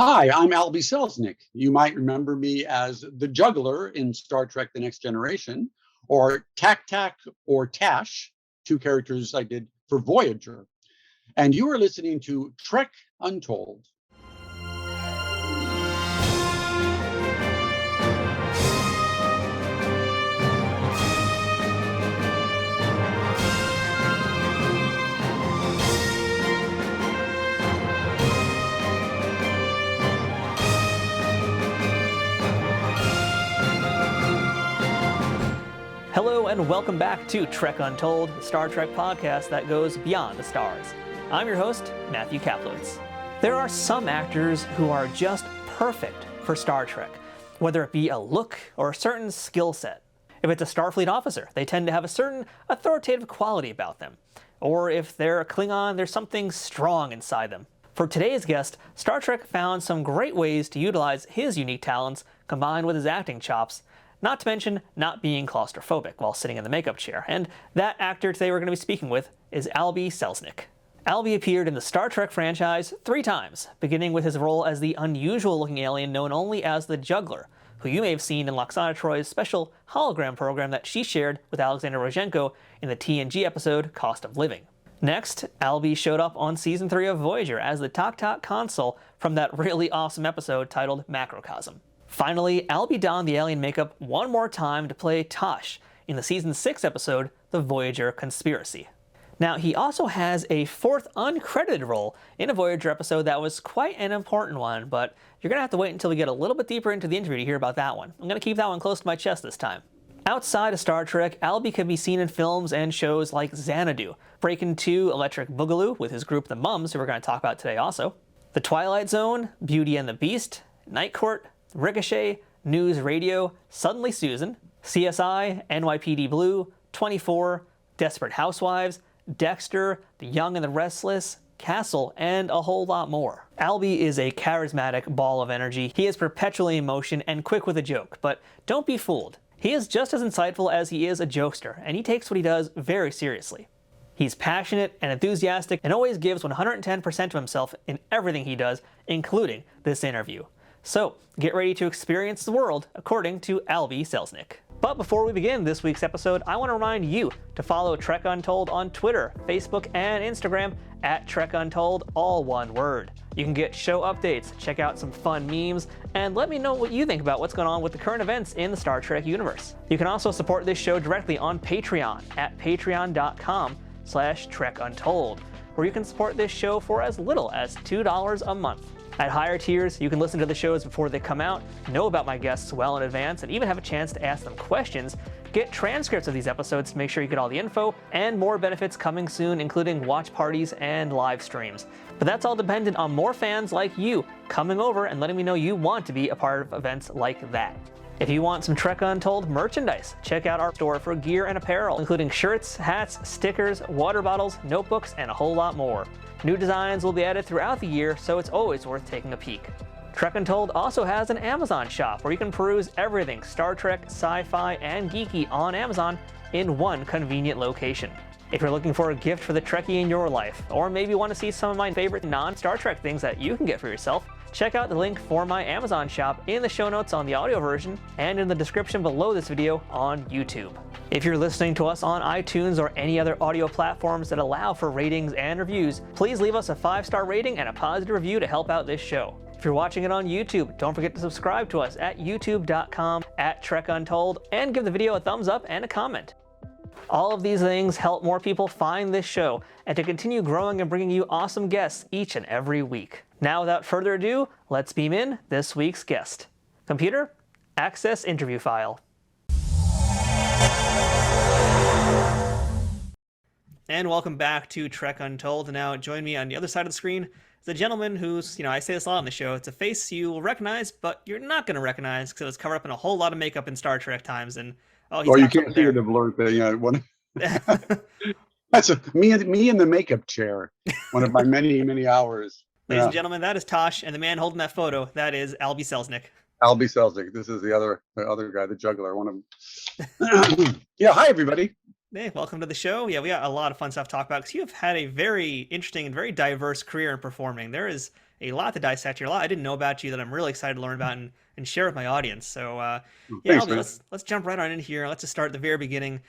Hi, I'm Albie Selznick. You might remember me as the Juggler in Star Trek The Next Generation, or Tak Tak or Tash, two characters I did for Voyager. And you are listening to Trek Untold. Hello and welcome back to Trek Untold, the Star Trek podcast that goes beyond the stars. I'm your host, Matthew Kaplowitz. There are some actors who are just perfect for Star Trek, whether it be a look or a certain skill set. If it's a Starfleet officer, they tend to have a certain authoritative quality about them. Or if they're a Klingon, there's something strong inside them. For today's guest, Star Trek found some great ways to utilize his unique talents combined with his acting chops, not to mention not being claustrophobic while sitting in the makeup chair. And that actor today we're going to be speaking with is Albie Selznick. Albie appeared in the Star Trek franchise 3 times, beginning with his role as the unusual-looking alien known only as the Juggler, who you may have seen in Loxana Troy's special hologram program that she shared with Alexander Rozhenko in the TNG episode Cost of Living. Next, Albie showed up on Season 3 of Voyager as the Tak Tak Consul from that really awesome episode titled Macrocosm. Finally, Albie donned the alien makeup one more time to play Tash in the Season 6 episode, The Voyager Conspiracy. Now, he also has a 4th uncredited role in a Voyager episode that was quite an important one, but you're going to have to wait until we get a little bit deeper into the interview to hear about that one. I'm going to keep that one close to my chest this time. Outside of Star Trek, Albie can be seen in films and shows like Xanadu, Breakin' 2 Electric Boogaloo with his group The Mums, who we're going to talk about today also, The Twilight Zone, Beauty and the Beast, Night Court, Ricochet, News Radio, Suddenly Susan, CSI, NYPD Blue, 24, Desperate Housewives, Dexter, The Young and the Restless, Castle, and a whole lot more. Albie is a charismatic ball of energy. He is perpetually in motion and quick with a joke, but don't be fooled. He is just as insightful as he is a jokester, and he takes what he does very seriously. He's passionate and enthusiastic and always gives 110% of himself in everything he does, including this interview. So, get ready to experience the world according to Albie Selznick. But before we begin this week's episode, I want to remind you to follow Trek Untold on Twitter, Facebook, and Instagram at Trek Untold, all one word. You can get show updates, check out some fun memes, and let me know what you think about what's going on with the current events in the Star Trek universe. You can also support this show directly on Patreon at patreon.com/Trek Untold, where you can support this show for as little as $2 a month. At higher tiers, you can listen to the shows before they come out, know about my guests well in advance, and even have a chance to ask them questions, get transcripts of these episodes to make sure you get all the info, and more benefits coming soon, including watch parties and live streams. But that's all dependent on more fans like you coming over and letting me know you want to be a part of events like that. If you want some Trek Untold merchandise, check out our store for gear and apparel, including shirts, hats, stickers, water bottles, notebooks, and a whole lot more. New designs will be added throughout the year, so it's always worth taking a peek. Trek Untold also has an Amazon shop where you can peruse everything Star Trek, sci-fi, and geeky on Amazon in one convenient location. If you're looking for a gift for the Trekkie in your life, or maybe want to see some of my favorite non-Star Trek things that you can get for yourself, check out the link for my Amazon shop in the show notes on the audio version and in the description below this video on YouTube. If you're listening to us on iTunes or any other audio platforms that allow for ratings and reviews, please leave us a 5-star rating and a positive review to help out this show. If you're watching it on YouTube, don't forget to subscribe to us at youtube.com/Trek Untold and give the video a thumbs up and a comment. All of these things help more people find this show and to continue growing and bringing you awesome guests each and every week. Now, without further ado, let's beam in this week's guest. Computer, access interview file. And welcome back to Trek Untold. Now, join me on the other side of the screen is a gentleman who's, I say this a lot on the show, it's a face you will recognize, but you're not going to recognize because it was covered up in a whole lot of makeup in Star Trek times. And you can't see the blur thing. That's me in the makeup chair. One of my many hours. Ladies and gentlemen, that is Tash, and the man holding that photo, that is Albie Selznick. Albie Selznick. This is the other guy, the Juggler. One of them. Yeah. Hi, everybody. Hey, welcome to the show. Yeah, we got a lot of fun stuff to talk about because you have had a very interesting and very diverse career in performing. There is a lot to dissect here, a lot I didn't know about you that I'm really excited to learn about and share with my audience. So, yeah, Thanks, Albie, man. let's jump right on in here. Let's just start at the very beginning.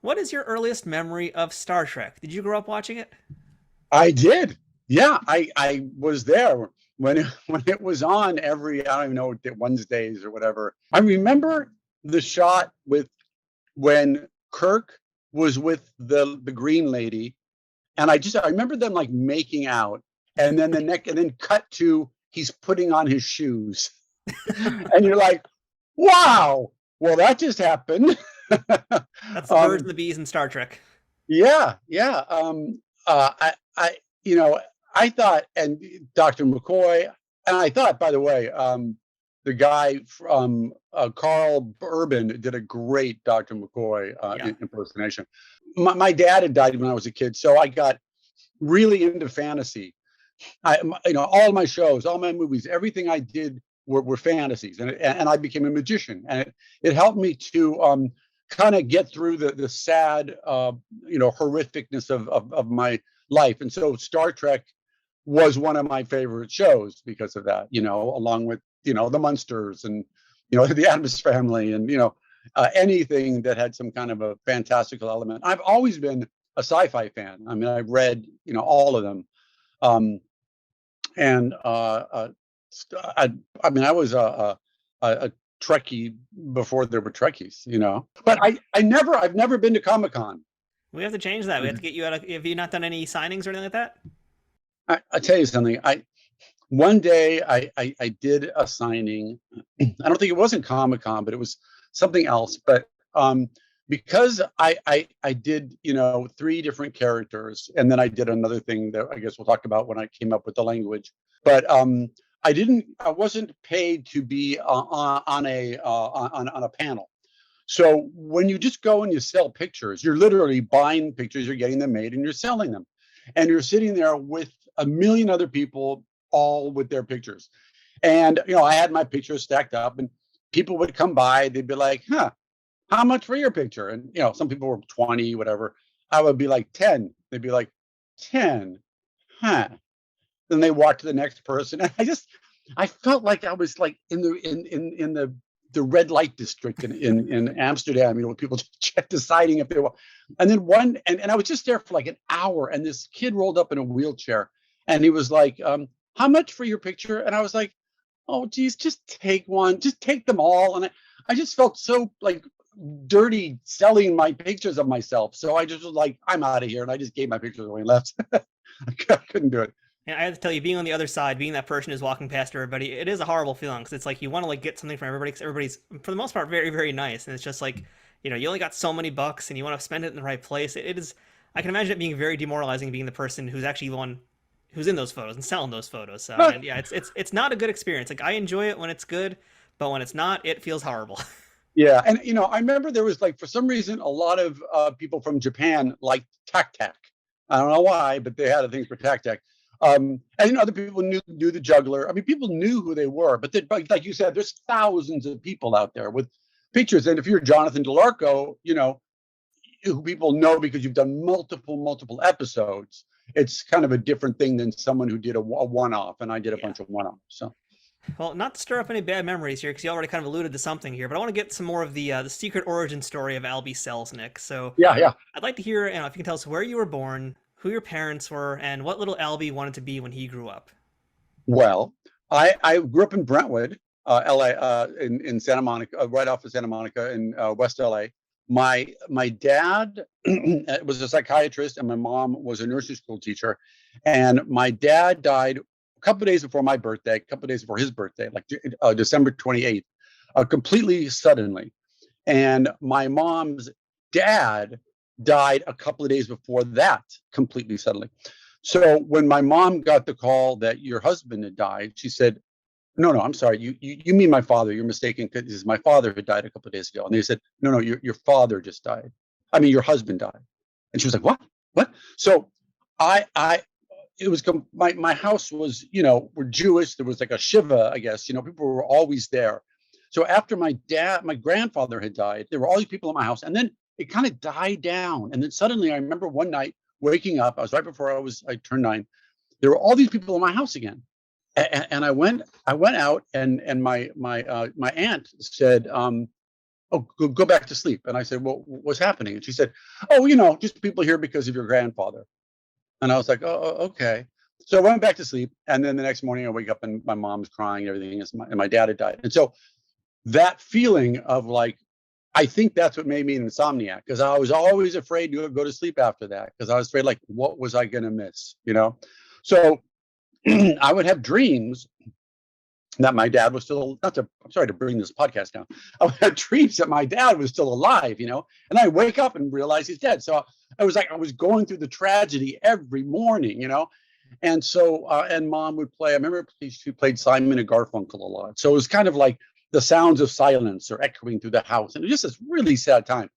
What is your earliest memory of Star Trek? Did you grow up watching it? I did. Yeah, I was there when when it was on every, I don't even know, Wednesdays or whatever. I remember the shot with when Kirk was with the green lady, and I remember them like making out, and then and then cut to he's putting on his shoes, and you're like, wow, well that just happened. That's the birds um, and the bees in Star Trek. yeah, yeah. I, you know, I thought, and Dr. McCoy, and I thought, by the way, the guy from Carl Urban did a great Dr. McCoy Yeah. impersonation. My dad had died when I was a kid, so I got really into fantasy. All my shows, all my movies, everything I did were fantasies, and I became a magician, and it helped me to kind of get through the sad, horrificness of my life. And so Star Trek was one of my favorite shows because of that, along with the Munsters and the Addams Family, and anything that had some kind of a fantastical element. I've always been a sci-fi fan. I mean, I've read all of them. And I was a Trekkie before there were Trekkies, But I've never been to Comic-Con. We have to change that. We have to get you out of. Have you not done any signings or anything like that? I tell you something. One day I did a signing. I don't think it wasn't Comic-Con, but it was something else. But because I did 3 different characters, and then I did another thing that I guess we'll talk about when I came up with the language. But I wasn't paid to be on a panel. So when you just go and you sell pictures, you're literally buying pictures, you're getting them made, and you're selling them, and you're sitting there with a million other people, all with their pictures. And I had my pictures stacked up, and people would come by, they'd be like, huh, how much for your picture? And some people were 20, whatever. I would be like 10. They'd be like 10, huh? Then they walk to the next person. And I felt like I was like in the red light district in Amsterdam, with people deciding if they were. And then and I was just there for like an hour, and this kid rolled up in a wheelchair, and he was like, how much for your picture? And I was like, oh geez, just take one, just take them all. And I just felt so like dirty selling my pictures of myself. So I just was like, I'm out of here. And I just gave my pictures away and left. I couldn't do it. And I have to tell you, being on the other side, being that person who's walking past everybody, it is a horrible feeling because it's like you want to like get something from everybody because everybody's, for the most part, very, very nice. And it's just like, you only got so many bucks and you want to spend it in the right place. It is, I can imagine it being very demoralizing being the person who's actually the one who's in those photos and selling those photos. So and yeah, it's not a good experience. Like I enjoy it when it's good, but when it's not, it feels horrible. Yeah. And, I remember there was like, for some reason, a lot of people from Japan liked Tak Tak. I don't know why, but they had a thing for Tak Tak. And other people knew the Juggler. I mean, people knew who they were, but like you said, there's thousands of people out there with pictures. And if you're Jonathan DeLarco, who people know because you've done multiple episodes, it's kind of a different thing than someone who did a one-off, and I did a bunch of one-offs. So. Well, not to stir up any bad memories here, because you already kind of alluded to something here, but I want to get some more of the secret origin story of Albie Selznick. So yeah, I'd like to hear, if you can tell us where you were born, who your parents were, and what little Albie wanted to be when he grew up. Well, I grew up in Brentwood, LA, in Santa Monica, right off of Santa Monica in West LA. My dad was a psychiatrist, and my mom was a nursery school teacher. And my dad died a couple of days before my birthday, a couple of days before his birthday, like December 28th, completely suddenly. And my mom's dad died a couple of days before that, completely suddenly. So when my mom got the call that your husband had died, she said, no, I'm sorry. You mean my father. You're mistaken, because my father had died a couple of days ago. And they said, no, your father just died. I mean, your husband died. And she was like, what? So it was, my house was, we're Jewish. There was like a Shiva, I guess, people were always there. So after my grandfather had died, there were all these people in my house, and then it kind of died down. And then suddenly I remember one night waking up, I was right before I turned 9. There were all these people in my house again. And I went out, and my aunt said, "Oh, go back to sleep." And I said, "Well, what's happening?" And she said, "Oh, just people here because of your grandfather." And I was like, "Oh, okay." So I went back to sleep, and then the next morning I wake up and my mom's crying and everything, and my dad had died. And so that feeling of like, I think that's what made me an insomniac, because I was always afraid to go to sleep after that, because I was afraid, like, what was I going to miss? So I would have dreams that my dad was still, not to, I'm sorry to bring this podcast down. I would have dreams that my dad was still alive, and I wake up and realize he's dead. So I was like, I was going through the tragedy every morning. And so, and mom would play, I remember she played Simon and Garfunkel a lot. So it was kind of like the sounds of silence are echoing through the house. And it was just this really sad time.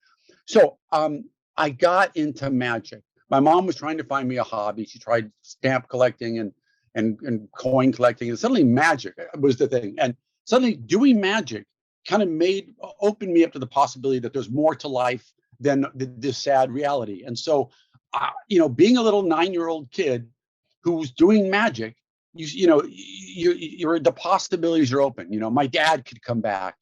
So I got into magic. My mom was trying to find me a hobby. She tried stamp collecting and coin collecting, and suddenly magic was the thing. And suddenly doing magic kind of opened me up to the possibility that there's more to life than this sad reality. And so, being a little 9-year-old kid who's doing magic, the possibilities are open. My dad could come back.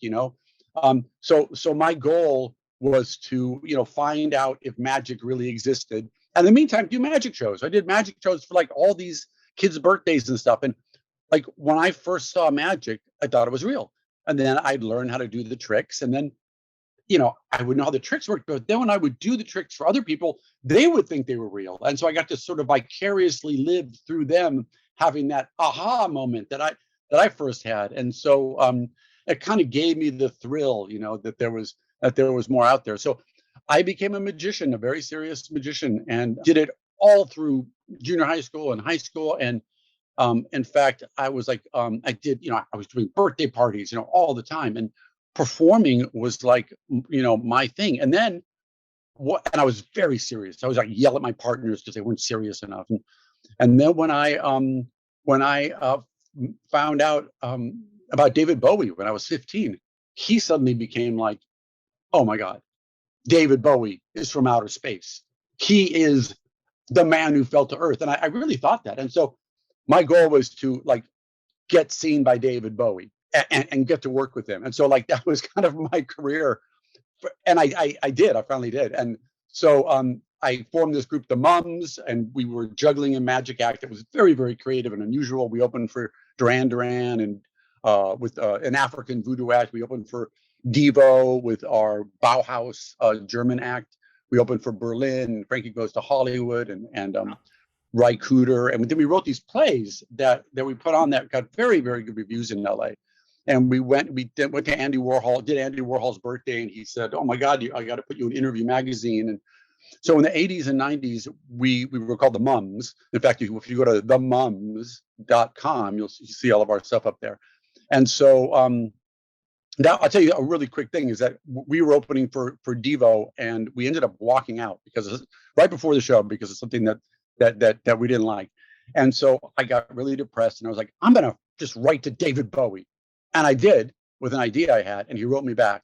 So my goal was to find out if magic really existed. And in the meantime, do magic shows. I did magic shows for like all these kids' birthdays and stuff. And like when I first saw magic, I thought it was real. And then I'd learn how to do the tricks. And then, I would know how the tricks worked. But then when I would do the tricks for other people, they would think they were real. And so I got to sort of vicariously live through them having that aha moment that I first had. And so it kind of gave me the thrill, that there was more out there. So I became a magician, a very serious magician, and did it all through junior high school and high school. And in fact, I was like, I was doing birthday parties, all the time. And performing was like, my thing. And then and I was very serious. I was like, yell at my partners because they weren't serious enough. And then when I found out about David Bowie when I was 15, he suddenly became like, oh my God, David Bowie is from outer space. He is the man who fell to earth. And I really thought that. And so my goal was to like get seen by David Bowie and get to work with him. And so like that was kind of my career. And I finally did. And so I formed this group, the Mums, and we were juggling a magic act. It was very, very creative and unusual. We opened for Duran Duran, and with an African voodoo act. We opened for Devo with our Bauhaus German act. We opened for Berlin, Frankie Goes to Hollywood, and Ry Cooder. And then we wrote these plays that we put on that got very, very good reviews in LA. And we went to Andy Warhol, did Andy Warhol's birthday, and he said, "Oh my God, I got to put you in Interview magazine." And so in the 80s and 90s, we were called the Mums. In fact, if you go to themums.com, you'll see all of our stuff up there. And so now I'll tell you a really quick thing is that we were opening for Devo, and we ended up walking out because right before the show because of something that we didn't like. And so I got really depressed, and I was like, I'm going to just write to David Bowie. And I did with an idea I had, and he wrote me back.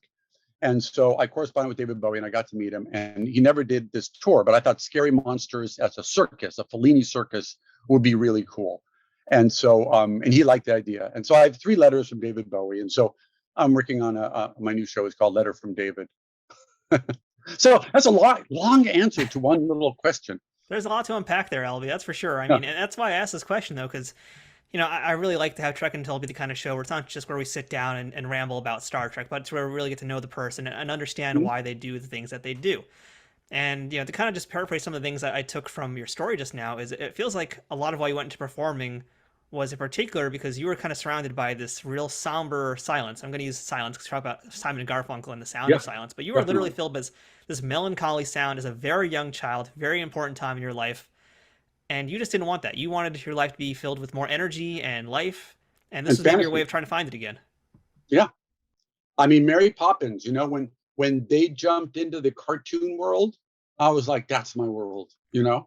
And so I corresponded with David Bowie, and I got to meet him. And he never did this tour, but I thought Scary Monsters as a circus, a Fellini circus, would be really cool. And so, and he liked the idea. And so I have 3 letters from David Bowie. And so I'm working on my new show. It's called Letter from David. So that's a long answer to one little question. There's a lot to unpack there, Albie. That's for sure. I mean, and that's why I asked this question, though, because I really like to have Trek Untold be the kind of show where it's not just where we sit down and ramble about Star Trek, but it's where we really get to know the person and understand why they do the things that they do. And, to kind of just paraphrase some of the things that I took from your story just now is it feels like a lot of why you went into performing was in particular because you were kind of surrounded by this real somber silence. I'm going to use silence because talk about Simon and Garfunkel and the sound of silence, but you were literally filled with this melancholy sound as a very young child, very important time in your life. And you just didn't want that. You wanted your life to be filled with more energy and life. And this was maybe your way of trying to find it again. Yeah. I mean, Mary Poppins, when they jumped into the cartoon world, I was like, that's my world, Yeah,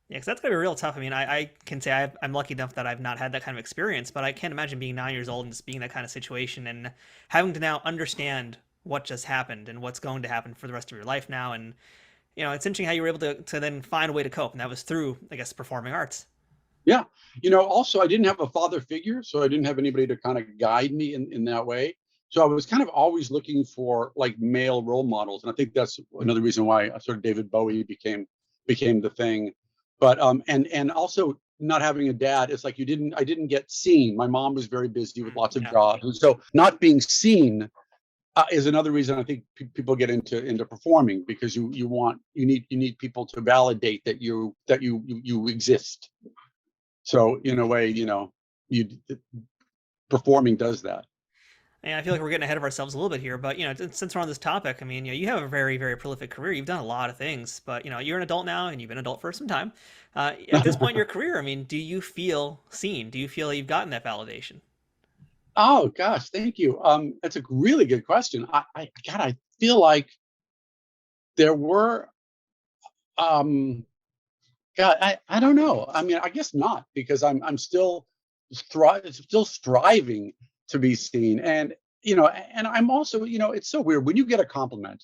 because that's going to be real tough. I mean, I can say I'm lucky enough that I've not had that kind of experience, but I can't imagine being 9 years old and just being in that kind of situation and having to now understand what just happened and what's going to happen for the rest of your life now. And it's interesting how you were able to then find a way to cope, and that was through, I guess, performing arts. Yeah. Also, I didn't have a father figure, so I didn't have anybody to kind of guide me in that way. So I was kind of always looking for like male role models, and I think that's another reason why sort of David Bowie became the thing. But and also not having a dad, it's like I didn't get seen. My mom was very busy with lots of Yeah. jobs, and so not being seen is another reason I think people get into performing, because you need people to validate that you exist. So in a way, you performing does that. And I feel like we're getting ahead of ourselves a little bit here, but since we're on this topic, I mean, you have a very, very prolific career. You've done a lot of things, but you're an adult now, and you've been an adult for some time. At this point in your career, I mean, do you feel seen? Do you feel like you've gotten that validation? Oh gosh, thank you. That's a really good question. God, I feel like there were um God, I don't know. I mean, I guess not, because I'm still striving to be seen. And I'm also, it's so weird when you get a compliment.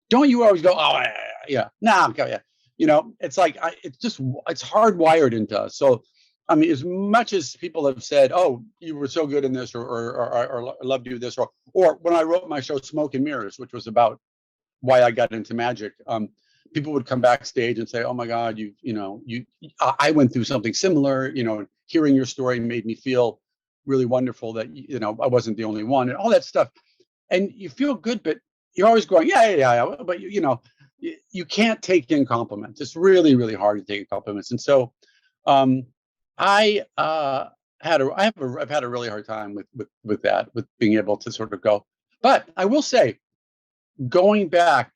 Don't you always go, oh yeah, nah, okay, yeah. It's like it's hardwired into us. So I mean, as much as people have said, "Oh, you were so good in this," or "I loved you this," or when I wrote my show Smoke and Mirrors, which was about why I got into magic, people would come backstage and say, "Oh my God, I went through something similar. Hearing your story made me feel really wonderful that I wasn't the only one, and all that stuff." And you feel good, but you're always going, yeah, yeah, yeah. But you can't take in compliments. It's really, really hard to take in compliments. And so, um, I I've had a really hard time with that, with being able to sort of go. But I will say, going back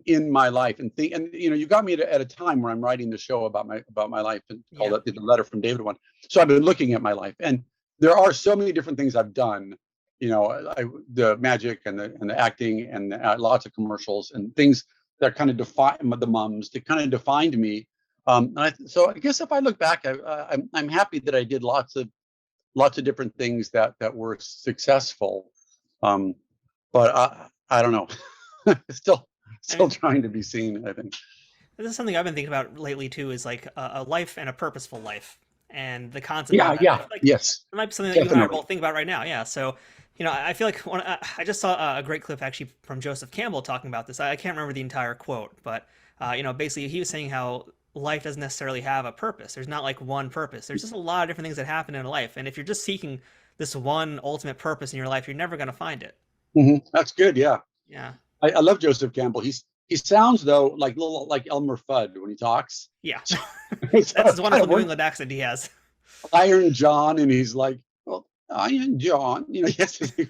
in my life and think, and you got me at a time where I'm writing the show about my life, and called Yeah. it the Letter from David one. So I've been looking at my life, and there are so many different things I've done. The magic and the acting and lots of commercials and things that kind of define the mums that kind of defined me. So I guess if I look back, I'm happy that I did lots of different things that were successful. Um, but I don't know. still I still mean, trying to be seen, I think. this is something I've been thinking about lately too, is like a life and a purposeful life, and the concept of Yeah, that. I yeah, feel like yes, it might be something that you and I are definitely. both thinking about right now. Yeah. So, I feel like I just saw a great clip actually from Joseph Campbell talking about this. I can't remember the entire quote, but basically he was saying how life doesn't necessarily have a purpose. There's not like one purpose. There's just a lot of different things that happen in life, and if you're just seeking this one ultimate purpose in your life, you're never going to find it. That's good. Yeah, Yeah. I love Joseph Campbell. He sounds though like little like Elmer Fudd when he talks. Yeah. So it's That's his kind wonderful of New work England accent he has. Iron John, and he's like, well, Iron John. Yes, The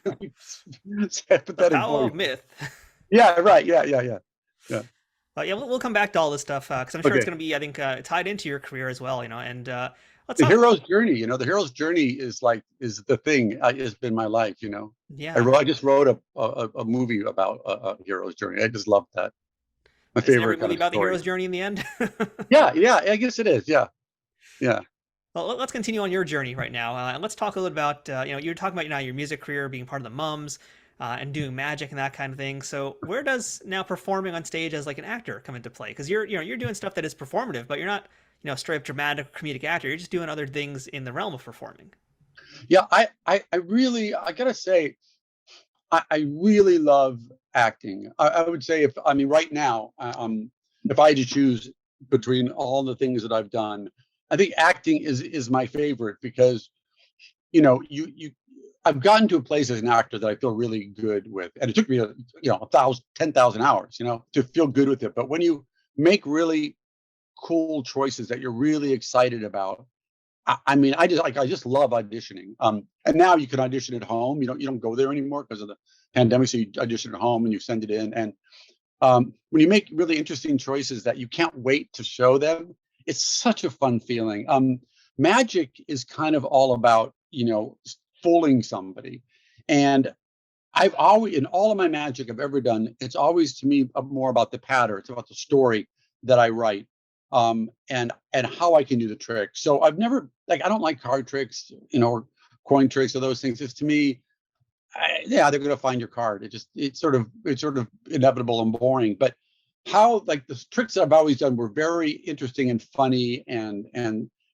pathetic power voice. of myth. Yeah, right. Yeah, yeah, yeah, yeah. But yeah, we'll come back to all this stuff because I'm sure it's Okay. going to be, I think, tied into your career as well. And let's The talk. hero's journey. The hero's journey is the thing. Has been my life. Yeah, I just wrote a movie about a hero's journey. I just love that. My isn't every favorite kind movie of about the story. hero's journey in the end? Yeah, yeah. I guess it is. Yeah, yeah. Well, let's continue on your journey right now, and let's talk a little about you're talking about now your music career, being part of the Mums, and doing magic and that kind of thing. So where does now performing on stage as like an actor come into play? Because you're doing stuff that is performative, but you're not straight up dramatic comedic actor. You're just doing other things in the realm of performing. Yeah, I really, I gotta say, I really love acting. I would say, right now, if I had to choose between all the things that I've done, I think acting is my favorite, because you I've gotten to a place as an actor that I feel really good with, and it took me 10,000 hours, to feel good with it. But when you make really cool choices that you're really excited about, I mean, I just love auditioning. And now you can audition at home. You don't go there anymore because of the pandemic. So you audition at home and you send it in. And when you make really interesting choices that you can't wait to show them, it's such a fun feeling. Magic is kind of all about fooling somebody, and I've always, in all of my magic I've ever done, it's always to me more about the pattern. It's about the story that I write, and how I can do the trick. So I've never, like, I don't like card tricks, or coin tricks or those things. It's, to me, yeah, they're going to find your card. It's sort of inevitable and boring. But how, like, the tricks that I've always done were very interesting and funny, and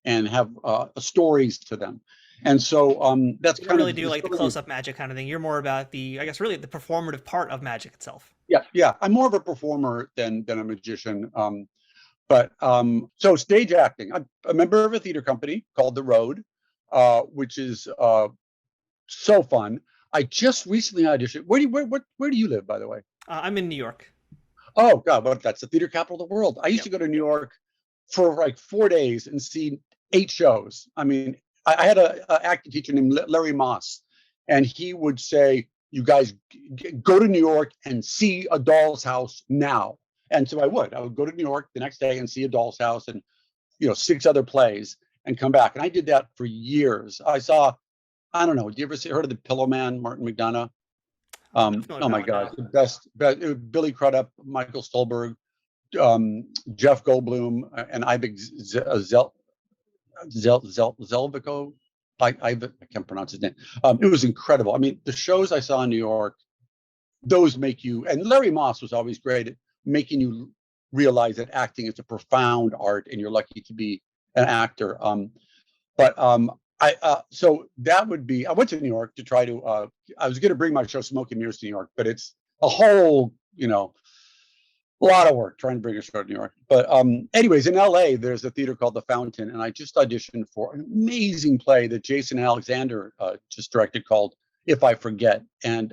and have stories to them. And so that's you kind don't really of do like the close-up magic kind of thing. You're more about the, I guess, really the performative part of magic itself. yeah. I'm more of a performer than a magician. But so stage acting. I'm a member of a theater company called The Road, which is so fun. I just recently auditioned. Where do you live, by the way? I'm in New York. Oh God, well, that's the theater capital of the world. I used Yep. to go to New York for like 4 days and see 8 shows. I mean, I had a acting teacher named Larry Moss, and he would say, "You guys go to New York and see A Doll's House now." And so I would go to New York the next day and see A Doll's House and 6 other plays and come back. And I did that for years. I saw, I don't know, do you ever heard of The Pillow Man, Martin McDonough? Oh my God, the best Billy Crudup, Michael Stolberg, Jeff Goldblum, and Ivic Zelvico. I can't pronounce his name. It was incredible. I mean, the shows I saw in New York, those make you, and Larry Moss was always great at making you realize that acting is a profound art and you're lucky to be an actor. So that would be, I went to New York to try to, I was going to bring my show Smoke and Mirrors to New York, but it's a whole, a lot of work trying to bring a show to New York. But anyways, in LA, there's a theater called The Fountain, and I just auditioned for an amazing play that Jason Alexander just directed called If I Forget. And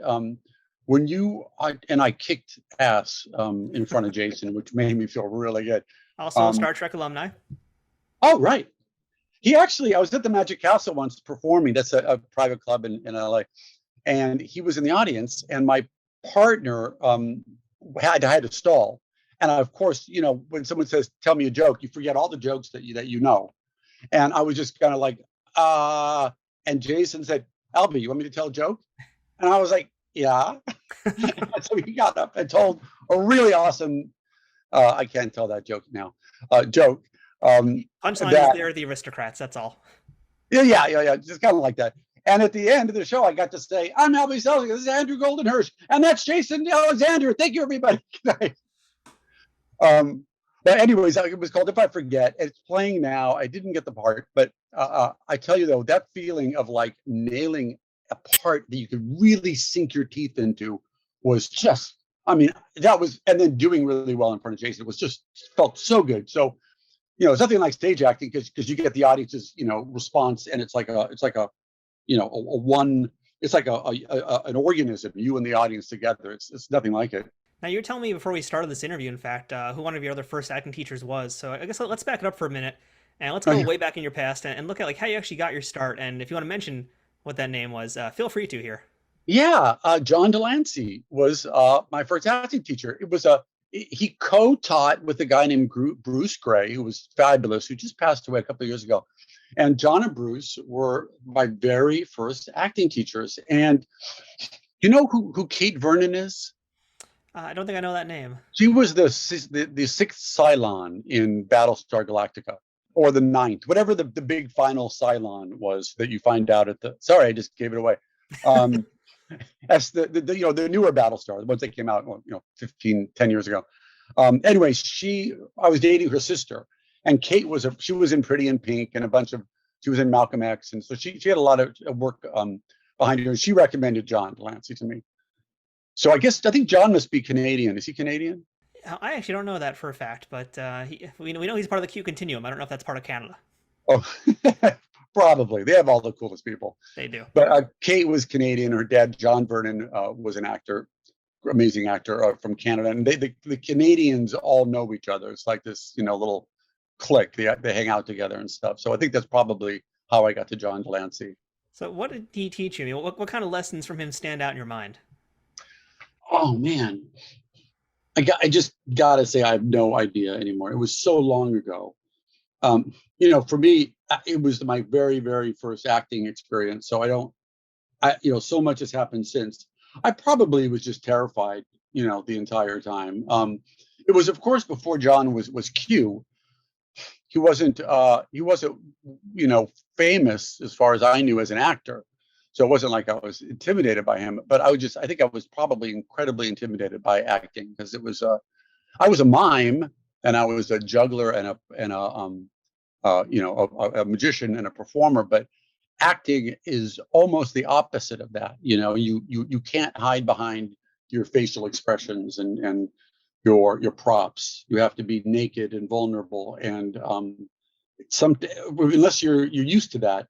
I kicked ass in front of Jason, which made me feel really good. Also a Star Trek alumni. Oh, right. I was at the Magic Castle once performing. That's a private club in LA. And he was in the audience, and my partner had to stall. And of course, when someone says, "Tell me a joke," you forget all the jokes that you know. And I was just kind of like, and Jason said, "Albie, you want me to tell a joke?" And I was like, "Yeah." So he got up and told a really awesome, I can't tell that joke now, joke. Punchline is they're the aristocrats, that's all. Yeah. Just kind of like that. And at the end of the show, I got to say, "I'm Albie Selznick. This is Andrew Goldenhirsch. And that's Jason Alexander. Thank you, everybody." But anyways, it was called If I Forget. It's playing now. I didn't get the part, but I tell you, though, that feeling of like nailing a part that you could really sink your teeth into was just, and then doing really well in front of Jason, it was just felt so good. So, it's nothing like stage acting because you get the audience's, response, and it's like an organism, you and the audience together. It's nothing like it. Now, you were telling me before we started this interview, in fact, who one of your other first acting teachers was. So I guess let's back it up for a minute, and let's go way back in your past and look at like how you actually got your start. And if you want to mention what that name was, feel free to here. Yeah, John Lancie was my first acting teacher. He co-taught with a guy named Bruce Gray, who was fabulous, who just passed away a couple of years ago. And John and Bruce were my very first acting teachers. And you know who Kate Vernon is? I don't think I know that name. She was the 6th Cylon in Battlestar Galactica, or the 9th, whatever the big final Cylon was that you find out at the. Sorry, I just gave it away. As the newer Battlestar, the ones that came out 10 years ago. Anyway, I was dating her sister, and Kate she was in Pretty in Pink and she was in Malcolm X, and so she had a lot of work behind her. She recommended John Lancie to me. So I think John must be Canadian. Is he Canadian? I actually don't know that for a fact, but we know he's part of the Q Continuum. I don't know if that's part of Canada. Oh, probably. They have all the coolest people. They do. But Kate was Canadian. Her dad, John Vernon, was an actor, amazing actor from Canada. And the Canadians all know each other. It's like this, little clique. They hang out together and stuff. So I think that's probably how I got to John Lancie. So what did he teach you? I mean, what kind of lessons from him stand out in your mind? Oh, man. I just got to say, I have no idea anymore. It was so long ago. For me, it was my very, very first acting experience. So so much has happened since. I probably was just terrified, the entire time. It was, of course, before John was Q. He wasn't, famous as far as I knew as an actor. So it wasn't like I was intimidated by him, but I think I was probably incredibly intimidated by acting because I was a mime, and I was a juggler and a magician and a performer, but acting is almost the opposite of that. You can't hide behind your facial expressions and your props. You have to be naked and vulnerable, and unless you're used to that,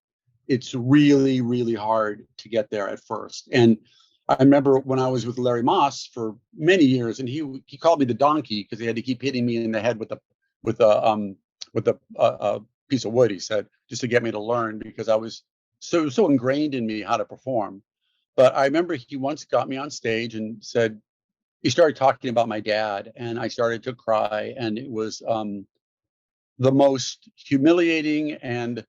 it's really, really hard to get there at first. And I remember when I was with Larry Moss for many years, and he called me the donkey because he had to keep hitting me in the head with a piece of wood, he said, just to get me to learn, because I was so ingrained in me how to perform. But I remember he once got me on stage and said, he started talking about my dad, and I started to cry, and it was the most humiliating and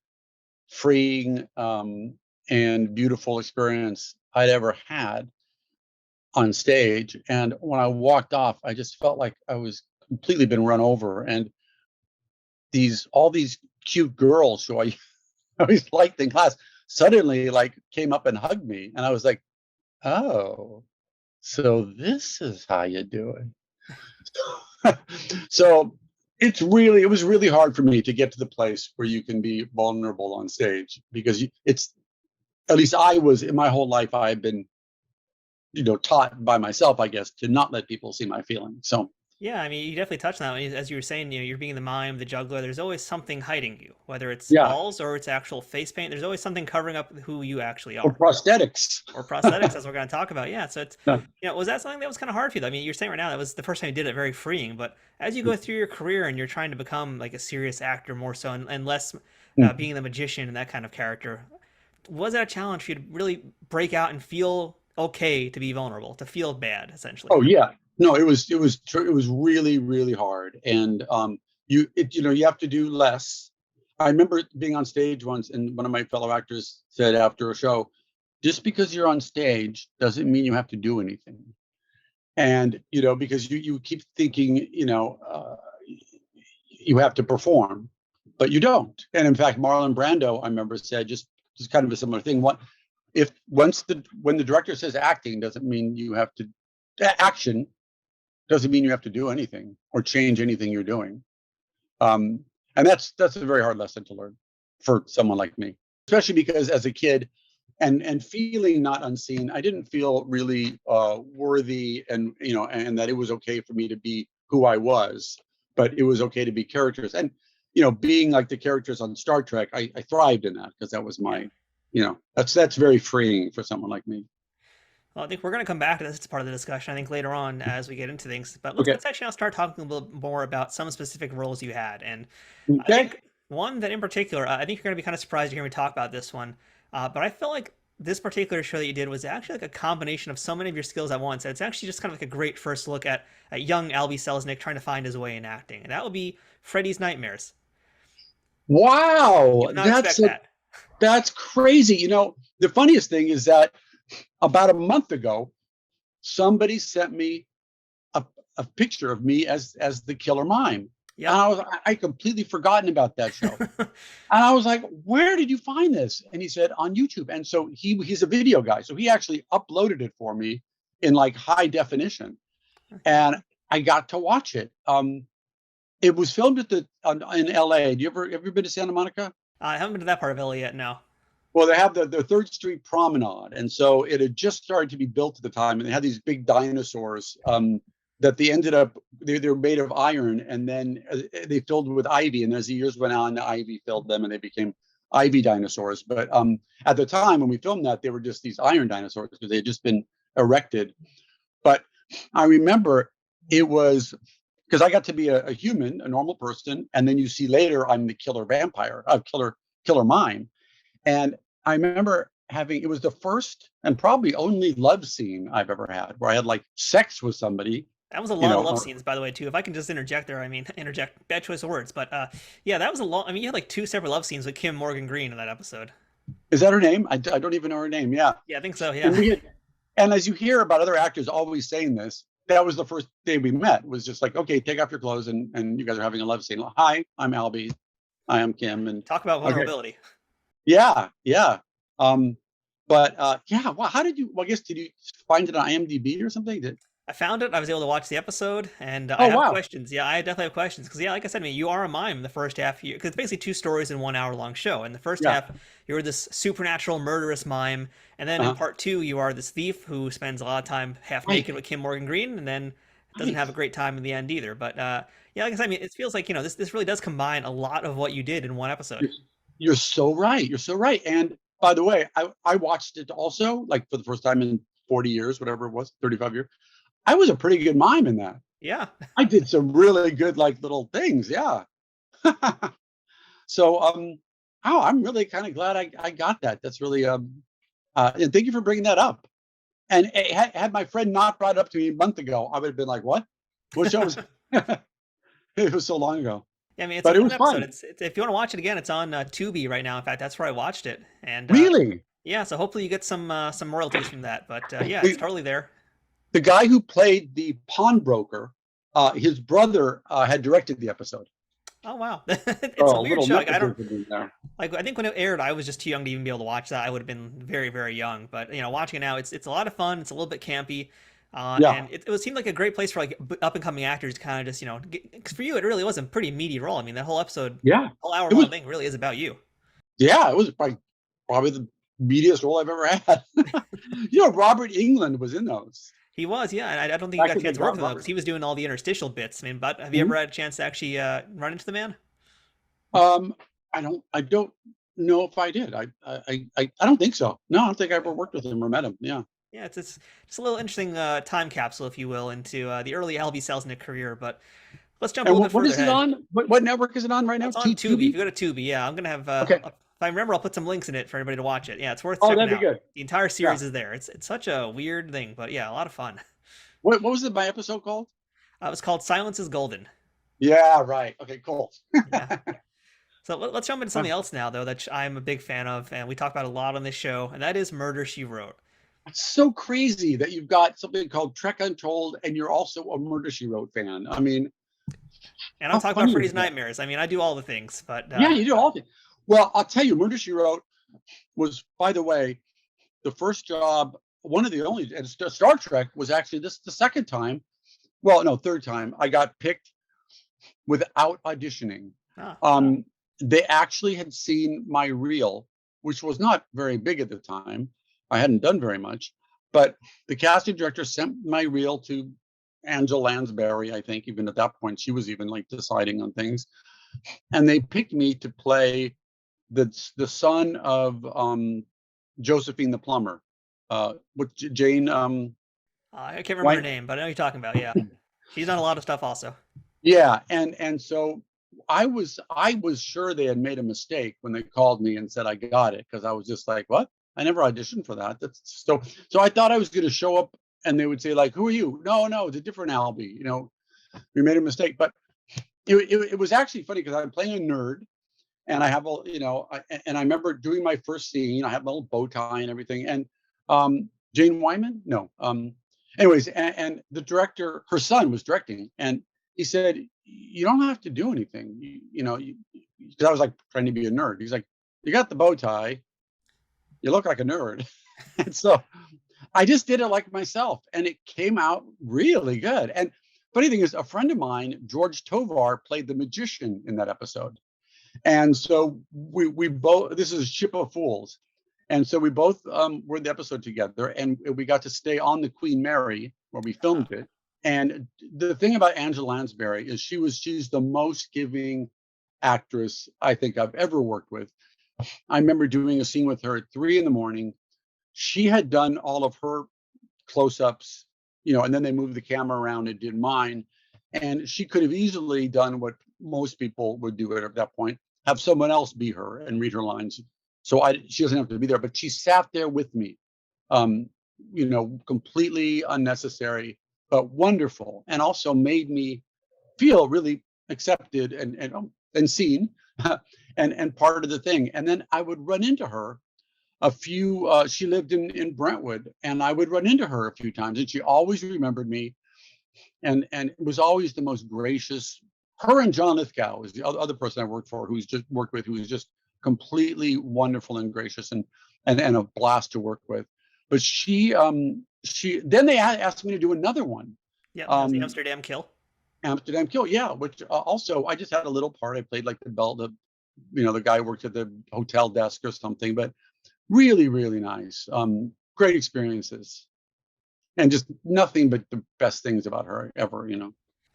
freeing and beautiful experience I'd ever had on stage. And when I walked off, I just felt like I was completely been run over. And all these cute girls who I always liked in class suddenly like came up and hugged me, and I was like, oh, so this is how you do it. So it was really hard for me to get to the place where you can be vulnerable on stage, because it's, at least I was, in my whole life, I've been, taught by myself, I guess, to not let people see my feelings. So Yeah, I mean, you definitely touched on that. As you were saying, you're being the mime, the juggler. There's always something hiding you, whether it's yeah, balls or it's actual face paint. There's always something covering up who you actually or are. prosthetics. Or prosthetics, as we're going to talk about. Yeah, so it's, Yeah. was that something that was kind of hard for you? I mean, you're saying right now that was the first time you did it, very freeing. But as you go through your career and you're trying to become like a serious actor more so, and less being the magician and that kind of character, was that a challenge for you to really break out and feel okay to be vulnerable, to feel bad, essentially? Oh yeah, no, it was really, really hard, and you have to do less. I remember being on stage once, and one of my fellow actors said after a show, just because you're on stage doesn't mean you have to do anything. And because you keep thinking you have to perform, but you don't. And in fact, Marlon Brando, I remember, said just kind of a similar thing. When the director says acting doesn't mean you have to action doesn't mean you have to do anything or change anything you're doing. And that's a very hard lesson to learn for someone like me, especially because as a kid and feeling not unseen, I didn't feel really worthy, and that it was okay for me to be who I was, but it was okay to be characters. And being like the characters on Star Trek, I thrived in that, because that was my, that's very freeing for someone like me. Well, I think we're going to come back to this. It's part of the discussion, I think, later on as we get into things. But Okay. let's actually now start talking a little more about some specific roles you had. And I Okay. think one that in particular, I think you're going to be kind of surprised to hear me talk about this one. But I felt like this particular show that you did was actually like a combination of so many of your skills at once. And it's actually just kind of like a great first look at young Albie Selznick trying to find his way in acting. And that would be Freddy's Nightmares. Wow, You did not expect that. that's crazy. The funniest thing is that about a month ago, somebody sent me a picture of me as the killer mime. Yep. And I completely forgotten about that show. And I was like, where did you find this? And he said, on YouTube. And so he's a video guy. So he actually uploaded it for me in like high definition. And I got to watch it. It was filmed in LA. Have you ever been to Santa Monica? I haven't been to that part of LA yet, no. Well, they have the 3rd Street Promenade. And so it had just started to be built at the time. And they had these big dinosaurs that they ended up, they were made of iron. And then they filled with ivy. And as the years went on, the ivy filled them and they became ivy dinosaurs. But at the time when we filmed that, they were just these iron dinosaurs because they had just been erected. But I remember it was because I got to be a human, a normal person. And then you see later I'm the killer vampire, killer mime. And I remember it was the first and probably only love scene I've ever had where I had like sex with somebody. That was a lot of love scenes, by the way, too. If I can just interject there, bad choice of words. But yeah, that was a lot. I mean, you had like 2 separate love scenes with Kim Morgan Green in that episode. Is that her name? I don't even know her name. Yeah. Yeah, I think so. Yeah. And as you hear about other actors always saying this, that was the first day we met. Was just like, okay, take off your clothes and you guys are having a love scene. Hi, I'm Albie. I am Kim. And talk about vulnerability. Okay. Yeah. Yeah. But yeah, well, how did you? Well, I guess did you find it on IMDb or something? I found it. I was able to watch the episode, and I Oh have wow. questions. Yeah, I definitely have questions because, yeah, like I said, I mean, you are a mime the first half. Because it's basically two stories in 1 hour long show. In the first Yeah. half, you're this supernatural murderous mime, and then in Uh-huh. part two, you are this thief who spends a lot of time half Right. naked with Kim Morgan Green, and then doesn't Right. have a great time in the end either. But yeah, like I said, I mean, it feels like this really does combine a lot of what you did in one episode. You're, you're so right. You're so right. And by the way, I watched it also like for the first time in 40 years, whatever it was, 35 years. I was a pretty good mime in that. Yeah. I did some really good like little things. Yeah. So oh, I'm really kind of glad I got that. That's really and thank you for bringing that up. And had my friend not brought it up to me a month ago, I would have been like, "What? What show was?" It was so long ago, Yeah, I mean, it's a but it fun was episode. fun. It's if you want to watch it again, it's on Tubi right now. In fact, that's where I watched it, and Really, yeah, so hopefully you get some royalties from that. But yeah, it's the totally there. the guy who played the pawnbroker, his brother had directed the episode. Oh wow, it's a So a weird little show. Like, I don't nepotism in there. like. I think when it aired, I was just too young to even be able to watch that. I would have been very very young. But watching it now, it's a lot of fun. It's a little bit campy. Yeah, And it would seem like a great place for like up and coming actors to kind of just because for you it really was a pretty meaty role. I mean that whole episode, yeah, whole hour it was. long thing really is about you. Yeah, it was probably the meatiest role I've ever had. Robert England was in those. He was, yeah, and I don't think you Back got a in the chance to work with him because Robert. he was doing all the interstitial bits. I mean, but have you Mhm. ever had a chance to actually run into the man? Um, I don't know if I did. I don't think so. No, I don't think I ever worked with him or met him. Yeah. Yeah, it's just a little interesting time capsule, if you will, into the early Albie Selznick career. But let's jump a And little bit what further is it ahead. on? What network is it on right now? It's on T Tubi. If Tubi? you go to Tubi, yeah, I'm gonna have. Okay. If I remember, I'll put some links in it for everybody to watch it. Yeah, it's worth Oh, checking that'd be out. good. The entire Yeah. series is there. It's such a weird thing, but yeah, a lot of fun. What was my episode called? It was called Silence is Golden. Yeah, right. Okay, cool. Yeah. So let's jump into Uh, something else now, though, that I'm a big fan of, and we talk about a lot on this show, and that is Murder, She Wrote. It's so crazy that you've got something called Trek Untold and you're also a Murder She Wrote fan. I mean, And I'm how talking about funny is Freddy's that? Nightmares. I mean, I do all the things, but Yeah, you do all things. Well, I'll tell you, Murder She Wrote was, by the way, the first job, one of the only, and Star Trek was actually this the second time. Well, no, third time I got picked without auditioning. ah, They actually had seen my reel, which was not very big at the time. I hadn't done very much, but the casting director sent my reel to Angela Lansbury. I think even at that point she was even like deciding on things, and they picked me to play the son of Josephine the plumber, with Jane. I can't remember her White. name, but I know you're talking about. Yeah, she's done a lot of stuff also. Yeah, and so I was sure they had made a mistake when they called me and said I got it because I was just like, what? I never auditioned for that. That's so I thought I was going to show up and they would say like, who are you? No, it's a different Albie. We made a mistake, but it was actually funny because I'm playing a nerd and I have all and I remember doing my first scene. I have my little bow tie and everything, and Jane Wyman, no, anyways, and the director, her son was directing, and he said, "You don't have to do anything." Because I was like trying to be a nerd. He's like, "You got the bow tie. You look like a nerd," and so I just did it like myself, and it came out really good. And funny thing is, a friend of mine, George Tovar, played the magician in that episode. And so we both, this is Ship of Fools. And so we both were in the episode together, and we got to stay on the Queen Mary where we Uh, filmed it. And the thing about Angela Lansbury is she's the most giving actress I think I've ever worked with. I remember doing a scene with her at 3 a.m. She had done all of her close-ups, and then they moved the camera around and did mine. And she could have easily done what most people would do at that point, have someone else be her and read her lines. So she doesn't have to be there, but she sat there with me, completely unnecessary, but wonderful, and also made me feel really accepted and seen, and part of the thing. And then I would run into her she lived in Brentwood, and I would run into her a few times, and she always remembered me, and it was always the most gracious. Her and John Lithgow is the other person I worked with, who is just completely wonderful and gracious, and a blast to work with. But she then they asked me to do another one. Yeah, the Amsterdam Kill. Amsterdam Kill, yeah. Which also I just had a little part. I played like the guy who worked at the hotel desk or something. But really, really nice. Great experiences, and just nothing but the best things about her ever.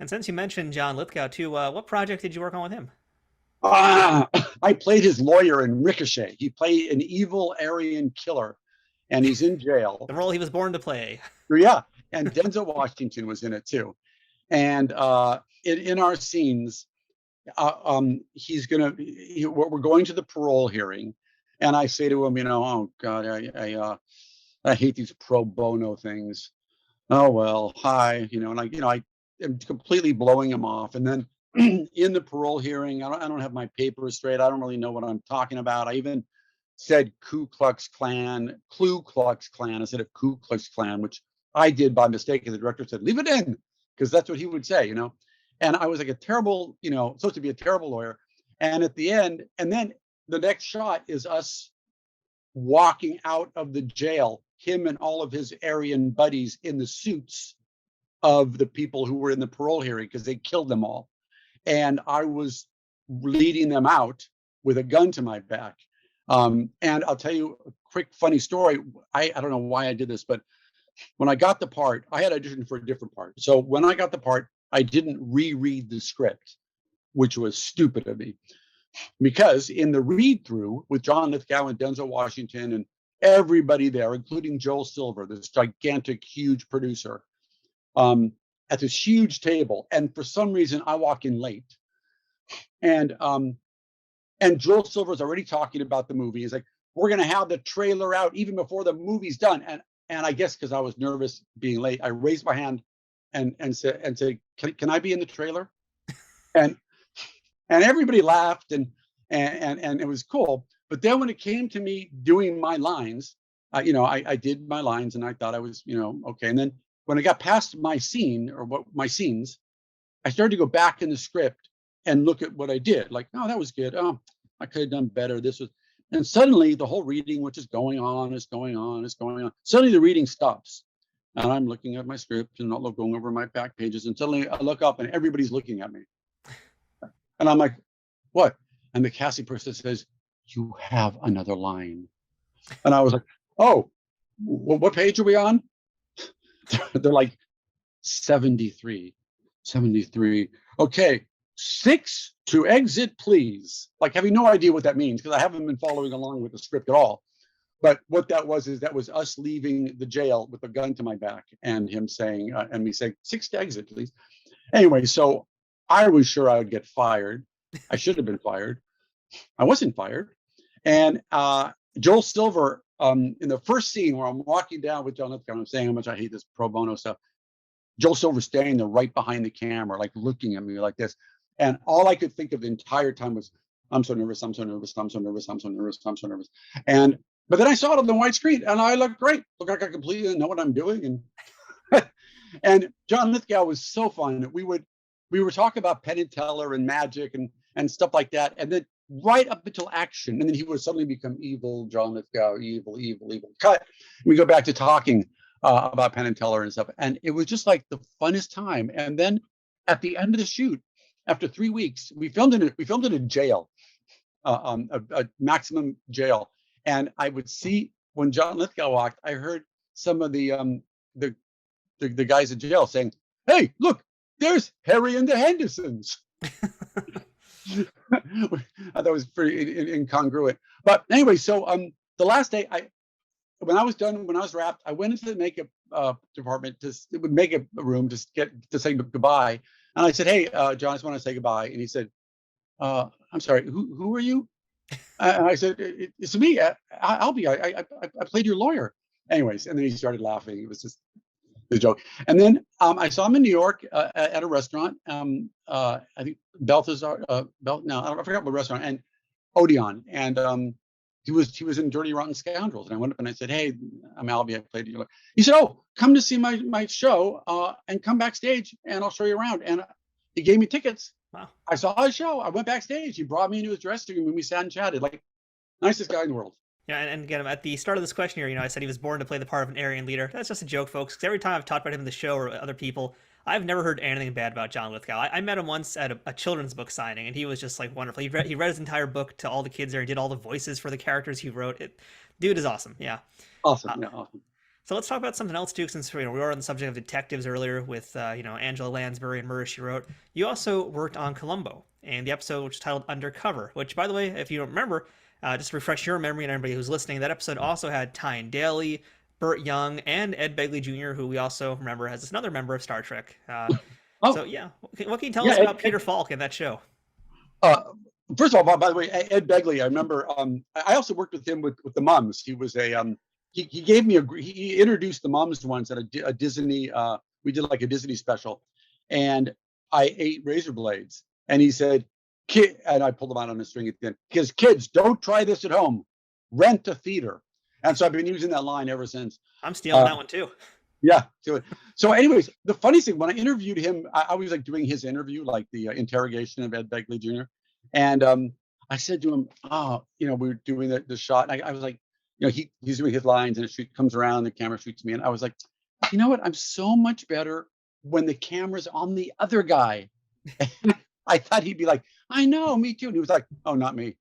And since you mentioned John Lithgow too, what project did you work on with him? I played his lawyer in Ricochet. He played an evil Aryan killer, and he's in jail. The role he was born to play. Yeah, and Denzel Washington was in it too. And in our scenes, we're going to the parole hearing, and I say to him, oh God, I hate these pro bono things. Oh well, hi, and I am completely blowing him off, and then. In the parole hearing, I don't have my papers straight. I don't really know what I'm talking about. I even said Ku Klux Klan instead of Ku Klux Klan, which I did by mistake. And the director said, leave it in, because that's what he would say, And I was like a terrible, supposed to be a terrible lawyer. And at the end, and then the next shot is us walking out of the jail, him and all of his Aryan buddies in the suits of the people who were in the parole hearing, because they killed them all. And I was leading them out with a gun to my back. And I'll tell you a quick funny story. I don't know why I did this, but when I got the part, I had auditioned for a different part. So when I got the part, I didn't reread the script, which was stupid of me. Because in the read through with John Lithgow and Denzel Washington and everybody there, including Joel Silver, this gigantic, huge producer, at this huge table, and for some reason I walk in late, and Joel Silver's already talking about the movie. He's like, we're gonna have the trailer out even before the movie's done. And I guess because I was nervous being late, I raised my hand and said, can I be in the trailer? And everybody laughed and it was cool. But then when it came to me doing my lines, I did my lines and I thought I was, okay. And then when I got past my scene or my scenes, I started to go back in the script and look at what I did. Like, oh, that was good. Oh, I could have done better. And suddenly the whole reading, which is going on. Suddenly the reading stops. And I'm looking at my script and not going over my back pages. And suddenly I look up and everybody's looking at me. And I'm like, what? And the casting person says, you have another line. And I was like, oh, what page are we on? They're like 73. Okay, 6 to exit, please. Like having no idea what that means because I haven't been following along with the script at all. But what that was us leaving the jail with a gun to my back and him saying, and me saying 6 to exit, please. Anyway, so I was sure I would get fired. I should have been fired. I wasn't fired. And Joel Silver, in the first scene where I'm walking down with John Lithgow, I'm saying how much I hate this pro bono stuff. Joel Silver standing there right behind the camera, like looking at me like this. And all I could think of the entire time was, I'm so nervous. But then I saw it on the white screen and I looked great. Look like I completely know what I'm doing. And and John Lithgow was so fun. We would talk about Penn and Teller and magic and stuff like that. And then right up until action. And then he would suddenly become evil, John Lithgow, evil. Cut. And we go back to talking about Penn and Teller and stuff. And it was just like the funnest time. And then at the end of the shoot, after 3 weeks, we filmed in a jail, a maximum jail. And I would see when John Lithgow walked, I heard some of the guys in jail saying, "Hey, look, there's Harry and the Hendersons." I thought it was pretty incongruent. But anyway, so the last day, when I was wrapped, I went into the makeup department to make a room to say goodbye. And I said, "Hey, John, I just want to say goodbye." And he said, "I'm sorry, who are you?" And I said, "It's me, Albie. I played your lawyer." Anyways, and then he started laughing. It was just a joke. And then I saw him in New York at a restaurant. I think Balthazar. I forgot what restaurant. And Odeon. And he was in Dirty Rotten Scoundrels. And I went up and I said, "Hey, I'm Albie. I played your lawyer." He said, "Oh, come to see my show and come backstage and I'll show you around." And he gave me tickets. Wow. I saw his show. I went backstage. He brought me into his dressing room and we sat and chatted. Like, nicest guy in the world. Yeah, and again, at the start of this question here, I said he was born to play the part of an Aryan leader. That's just a joke, folks, because every time I've talked about him in the show or other people, I've never heard anything bad about John Lithgow. I met him once at a children's book signing, and he was just like wonderful. He read his entire book to all the kids there and did all the voices for the characters he wrote. Dude is awesome, yeah. Awesome, yeah, awesome. So let's talk about something else too, since we were on the subject of detectives earlier with Angela Lansbury and Murder She Wrote. You also worked on Columbo, and the episode which is titled Undercover, which, by the way, if you don't remember, just to refresh your memory and everybody who's listening, that episode also had Tyne Daly, Burt Young, and Ed Begley Jr., who we also remember as another member of Star Trek. So yeah, what can you tell us about Peter Falk in that show? First of all, by the way, Ed Begley, I remember. I also worked with him with the Mums. He was he gave me he introduced the Mums once at a Disney. We did like a Disney special, and I ate razor blades, and he said, "Kid," and I pulled them out on a string at the end. Because kids, don't try this at home. Rent a theater. And so I've been using that line ever since. I'm stealing that one too. Yeah. So anyways, the funny thing, when I interviewed him, I was like doing his interview, like the interrogation of Ed Begley Jr. And I said to him, we were doing the shot. And I was like, he's doing his lines and it comes around, the camera shoots me. And I was like, you know what? I'm so much better when the camera's on the other guy. And I thought he'd be like, I know, me too. And he was like, oh, not me.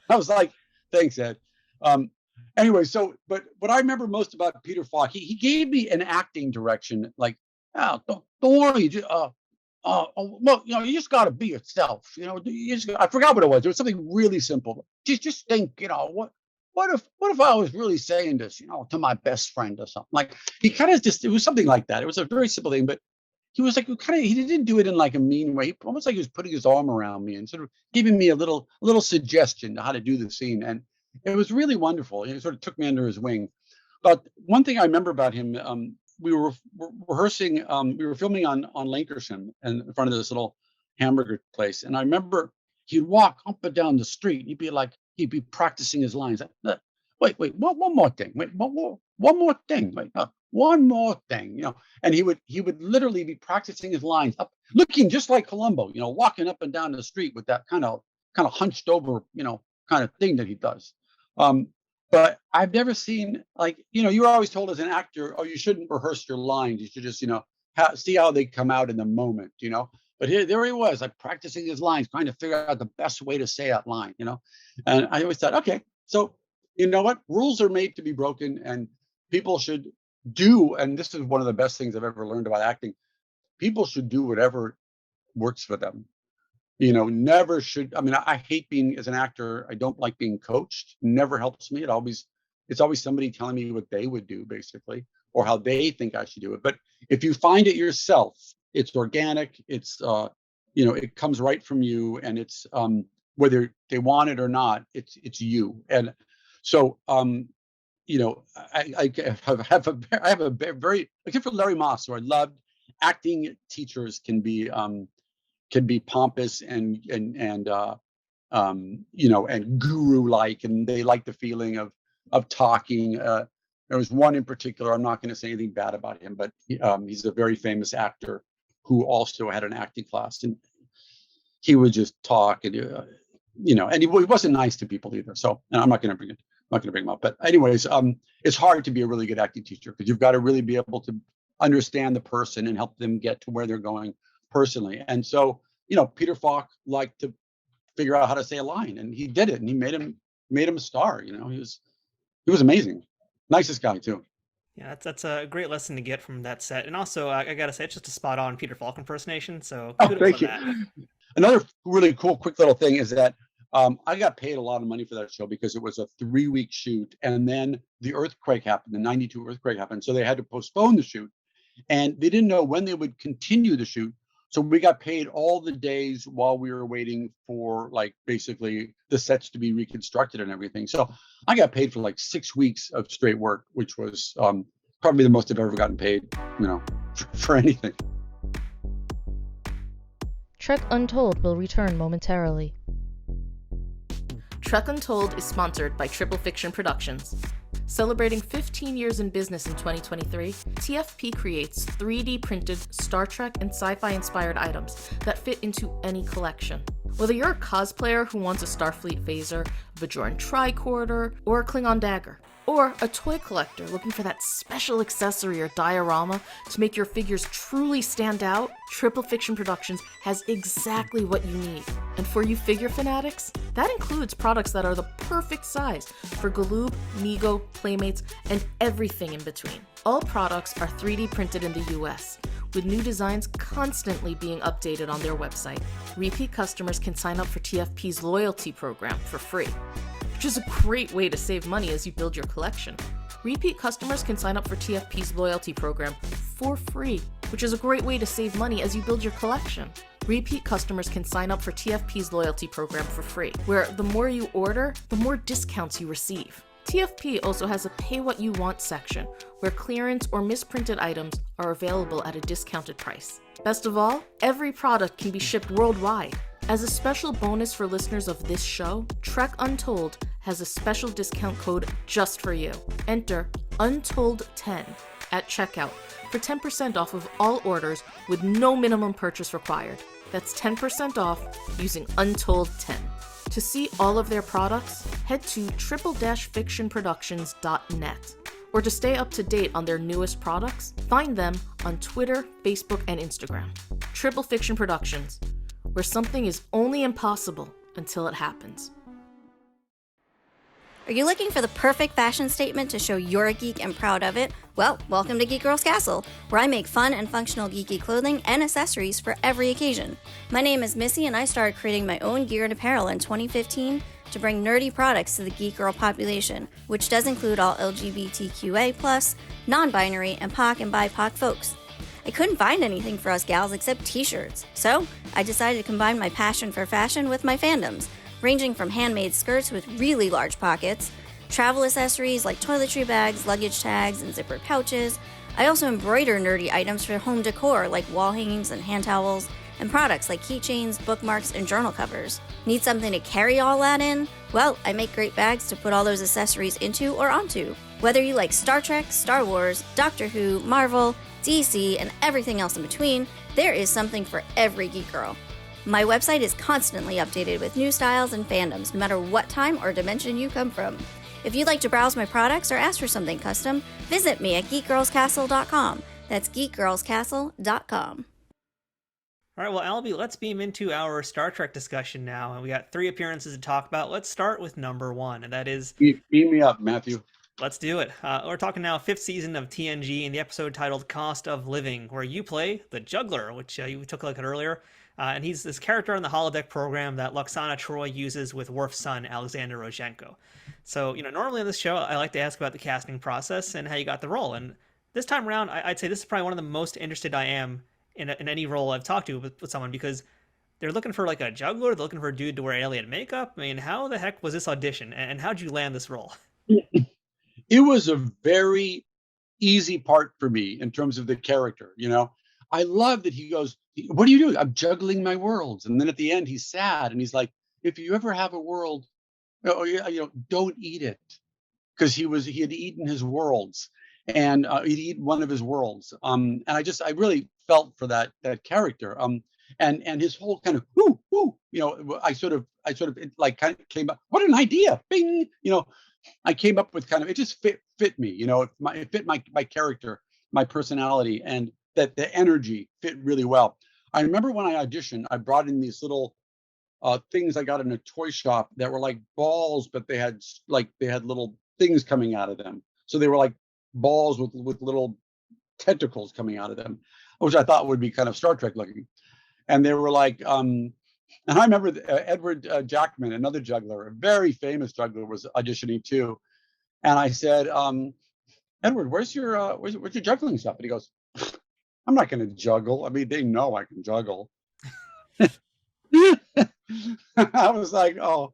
I was like, thanks, Ed. Anyway, but what I remember most about Peter Falk, he gave me an acting direction, like, don't worry, well, you just got to be yourself. I forgot what it was. It was something really simple. Just think, what if I was really saying this, to my best friend or something? Like, he kind of it was something like that. It was a very simple thing, but he was like, he didn't do it in like a mean way. Almost like he was putting his arm around me and sort of giving me a little suggestion to how to do the scene. And it was really wonderful. He sort of took me under his wing. But one thing I remember about him, we were rehearsing, we were filming on Lankershim and in front of this little hamburger place. And I remember he'd walk up and down the street. He'd be practicing his lines. Wait, one more thing. Wait, one more thing. Wait, one more thing. And he would literally be practicing his lines, looking just like Columbo, walking up and down the street with that kind of hunched over, kind of thing that he does. But I've never seen, like, you were always told as an actor, you shouldn't rehearse your lines. You should just, see how they come out in the moment, But there he was, like practicing his lines, trying to figure out the best way to say that line, And I always thought, okay, so you know what? Rules are made to be broken, and people should do, and this is one of the best things I've ever learned about acting, people should do whatever works for them. Never should. I mean, I hate being, as an actor, I don't like being coached. Never helps me. It's always somebody telling me what they would do, basically, or how they think I should do it. But if you find it yourself, it's organic. It's, it comes right from you, and it's whether they want it or not, it's you. And so, I have a very, except for Larry Moss, who I loved, acting teachers can be pompous and guru-like, and they like the feeling of talking. There was one in particular, I'm not going to say anything bad about him, but he's a very famous actor who also had an acting class, and he would just talk, and and he wasn't nice to people either. So, and I'm not going to bring him up. But anyways, it's hard to be a really good acting teacher because you've got to really be able to understand the person and help them get to where they're going personally. And so, Peter Falk liked to figure out how to say a line, and he did it, and he made him a star. He was amazing. Nicest guy too. Yeah, that's a great lesson to get from that set. And also, I gotta say, it's just a spot on Peter Falk impersonation. So thank you. Another really cool, quick little thing is that I got paid a lot of money for that show because it was a 3-week shoot, and then the earthquake happened, the '92 earthquake happened, so they had to postpone the shoot, and they didn't know when they would continue the shoot. So we got paid all the days while we were waiting for, like, basically the sets to be reconstructed and everything. So I got paid for like 6 weeks of straight work, which was probably the most I've ever gotten paid, for anything. Trek Untold will return momentarily. Trek Untold is sponsored by Triple Fiction Productions. Celebrating 15 years in business in 2023, TFP creates 3D printed Star Trek and sci-fi inspired items that fit into any collection. Whether you're a cosplayer who wants a Starfleet phaser, a Bajoran tricorder, or a Klingon dagger, or a toy collector looking for that special accessory or diorama to make your figures truly stand out, Triple Fiction Productions has exactly what you need. And for you figure fanatics, that includes products that are the perfect size for Galoob, Mego, Playmates, and everything in between. All products are 3D printed in the US, with new designs constantly being updated on their website. Repeat customers can sign up for TFP's loyalty program for free, which is a great way to save money as you build your collection. Repeat customers can sign up for TFP's loyalty program for free, which is a great way to save money as you build your collection. Repeat customers can sign up for TFP's loyalty program for free, where the more you order, the more discounts you receive. TFP also has a Pay What You Want section, where clearance or misprinted items are available at a discounted price. Best of all, every product can be shipped worldwide. As a special bonus for listeners of this show, Trek Untold has a special discount code just for you. Enter Untold10 at checkout for 10% off of all orders with no minimum purchase required. That's 10% off using Untold10. To see all of their products, head to triple-fictionproductions.net. Or to stay up to date on their newest products, find them on Twitter, Facebook, and Instagram. Triple Fiction Productions, where something is only impossible until it happens. Are you looking for the perfect fashion statement to show you're a geek and proud of it? Well, welcome to Geek Girls Castle, where I make fun and functional geeky clothing and accessories for every occasion. My name is Missy, and I started creating my own gear and apparel in 2015 to bring nerdy products to the geek girl population, which does include all LGBTQA+, non-binary, and POC and BIPOC folks. I couldn't find anything for us gals except t-shirts, so I decided to combine my passion for fashion with my fandoms, ranging from handmade skirts with really large pockets, travel accessories like toiletry bags, luggage tags, and zippered pouches. I also embroider nerdy items for home decor like wall hangings and hand towels, and products like keychains, bookmarks, and journal covers. Need something to carry all that in? Well, I make great bags to put all those accessories into or onto. Whether you like Star Trek, Star Wars, Doctor Who, Marvel, DC, and everything else in between, there is something for every geek girl. My website is constantly updated with new styles and fandoms, no matter what time or dimension you come from. If you'd like to browse my products or ask for something custom, visit me at geekgirlscastle.com. That's geekgirlscastle.com. All right, well, Albie, let's beam into our Star Trek discussion now. And we got 3 appearances to talk about. Let's start with number 1, and that is... Beam me up, Matthew. Let's do it. We're talking now 5th season of TNG and the episode titled Cost of Living, where you play the Juggler, which you took a look at earlier. And he's this character on the holodeck program that Loxana Troy uses with Worf's son, Alexander Rozhenko. So, normally on this show, I like to ask about the casting process and how you got the role. And this time around, I'd say this is probably one of the most interested I am in any role I've talked to with someone, because they're looking for like a juggler, they're looking for a dude to wear alien makeup. I mean, how the heck was this audition, and how'd you land this role? It was a very easy part for me in terms of the character. I love that he goes, "What do you do?" "I'm juggling my worlds." And then at the end, he's sad and he's like, "If you ever have a world, don't eat it," because he had eaten his worlds, and he'd eaten one of his worlds. And I really felt for that character. And his whole kind of whoo, I sort of it like kind of came up. What an idea! Bing, I came up with kind of, it just fit me. It fit my character, my personality, and that the energy fit really well. I remember when I auditioned, I brought in these little things I got in a toy shop that were like balls, but they had little things coming out of them. So they were like balls with little tentacles coming out of them, which I thought would be kind of Star Trek looking. And they were like, and I remember Edward Jackman, another juggler, a very famous juggler, was auditioning too. And I said, "Edward, where's your juggling stuff?" And he goes, "I'm not going to juggle. I mean, they know I can juggle." I was like, "Oh,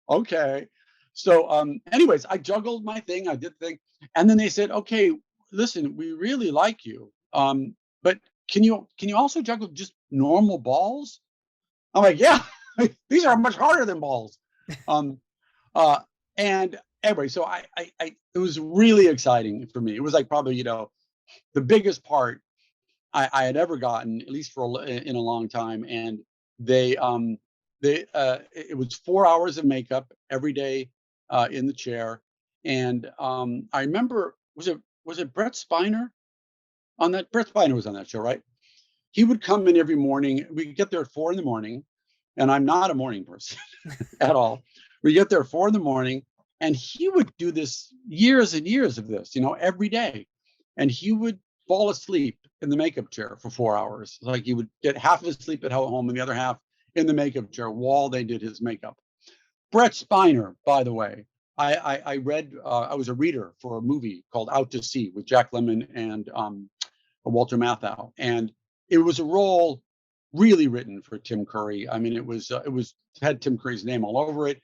okay." So, anyways, I juggled my thing. I did the thing, and then they said, "Okay, listen, we really like you, but can you also juggle just normal balls?" I'm like, "Yeah, these are much harder than balls." And anyway, so it was really exciting for me. It was like probably, the biggest part I had ever gotten, at least in a long time. And it was 4 hours of makeup every day in the chair. And I remember, was it Brett Spiner on that? Brett Spiner was on that show, right? He would come in every morning. We could get there at 4 a.m, and I'm not a morning person at all. We get there at 4 a.m, and he would do this years and years of this, every day. And he would fall asleep in the makeup chair for 4 hours. Like he would get half of his sleep at home and the other half in the makeup chair while they did his makeup. Brett Spiner, by the way, I read, I was a reader for a movie called Out to Sea with Jack Lemmon and Walter Matthau. And it was a role really written for Tim Curry. I mean, it had Tim Curry's name all over it.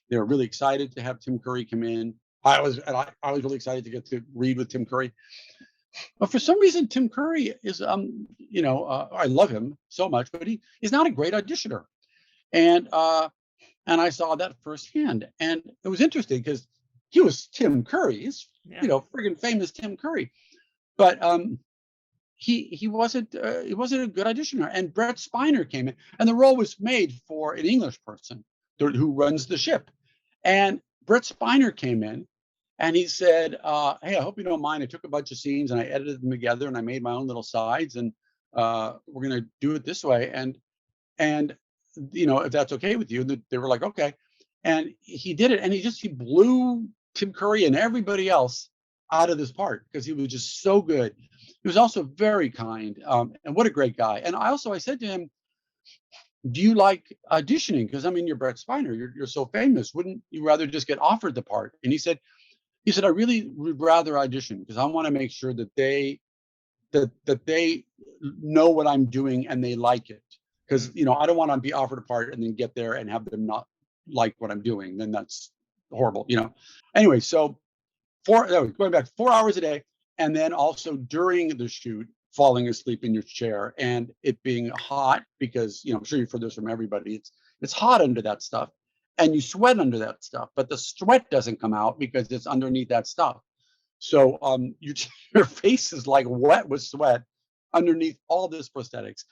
They were really excited to have Tim Curry come in. I was really excited to get to read with Tim Curry. But for some reason, Tim Curry is, I love him so much, but he's not a great auditioner. And I saw that firsthand. And it was interesting because he was Tim Curry. He's, friggin' famous Tim Curry. But he wasn't a good auditioner. And Brett Spiner came in, and the role was made for an English person who runs the ship. And Brett Spiner came in, and he said, "Hey, I hope you don't mind. I took a bunch of scenes and I edited them together, and I made my own little sides, and we're going to do it this way. And if that's okay with you." And they were like, "Okay." And he did it, and he blew Tim Curry and everybody else out of this part because he was just so good. He was also very kind, and what a great guy. And I said to him, "Do you like auditioning? Because I mean, you're Brett Spiner. You're so famous. Wouldn't you rather just get offered the part?" And he said, "I really would rather audition because I want to make sure that they know what I'm doing and they like it. Because I don't want to be offered a part and then get there and have them not like what I'm doing. Then that's horrible, Anyway, so going back 4 hours a day, and then also during the shoot, falling asleep in your chair and it being hot because I'm sure you've heard this from everybody. It's hot under that stuff, and you sweat under that stuff, but the sweat doesn't come out because it's underneath that stuff. So your face is like wet with sweat underneath all this prosthetics.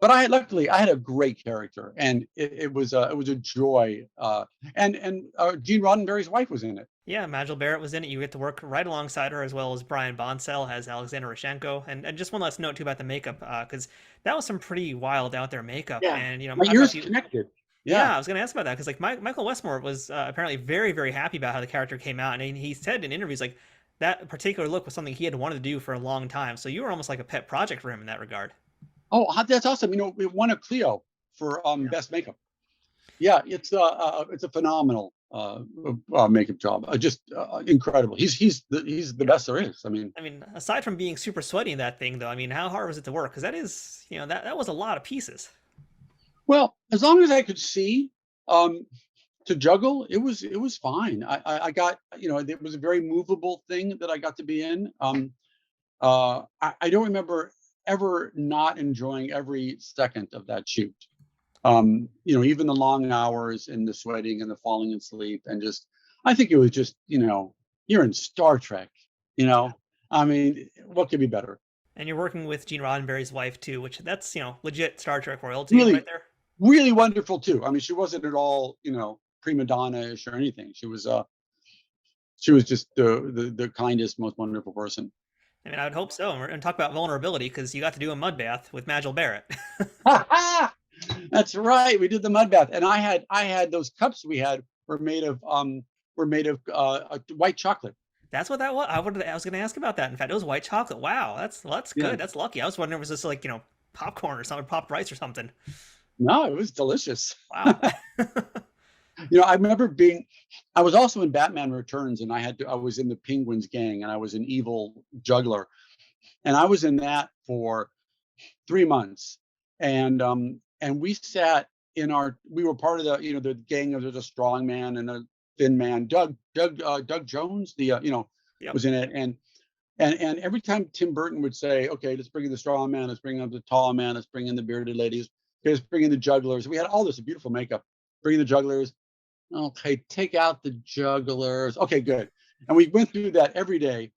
But luckily I had a great character, and it was a joy. And Gene Roddenberry's wife was in it. Yeah, Majel Barrett was in it. You get to work right alongside her, as well as Brian Bonsell as Alexander Rishenko. And just one last note too about the makeup, because that was some pretty wild out there makeup. Yeah. And my ears connected. Yeah, I was going to ask about that because Michael Westmore was apparently very, very happy about how the character came out, and he said in interviews that particular look was something he had wanted to do for a long time. So you were almost like a pet project for him in that regard. Oh, that's awesome! We won a Clio for best makeup. Yeah, it's a phenomenal makeup job. Just incredible. He's the best there is. I mean, aside from being super sweaty in that thing, though, how hard was it to work? Because that is, that was a lot of pieces. Well, as long as I could see to juggle, it was fine. I got, it was a very movable thing that I got to be in. I don't remember ever not enjoying every second of that shoot. Even the long hours and the sweating and the falling asleep, and I think it was just, you're in Star Trek, what could be better? And you're working with Gene Roddenberry's wife too, which that's, legit Star Trek royalty right there. Really wonderful too. She wasn't at all, prima donna-ish or anything. She was just the kindest, most wonderful person. I would hope so. And talk about vulnerability, because you got to do a mud bath with Majel Barrett. That's right. We did the mud bath, and I had those cups we had were made of white chocolate. That's what that was. I was going to ask about that. In fact, it was white chocolate. Wow, that's good. Yeah. That's lucky. I was wondering, was this like popcorn or something, popped rice or something? No, it was delicious. Wow. I remember I was also in Batman Returns, and I was in the Penguins gang, and I was an evil juggler, and I was in that for 3 months, and we sat we were part of the gang of the strong man and a thin man. Doug Jones, was in it, and every time Tim Burton would say, "Okay, let's bring in the strong man, let's bring in the tall man, let's bring in the bearded ladies, let's bring in the jugglers." We had all this beautiful makeup. Bring in the jugglers. Okay, take out the jugglers. Okay, good. And we went through that every day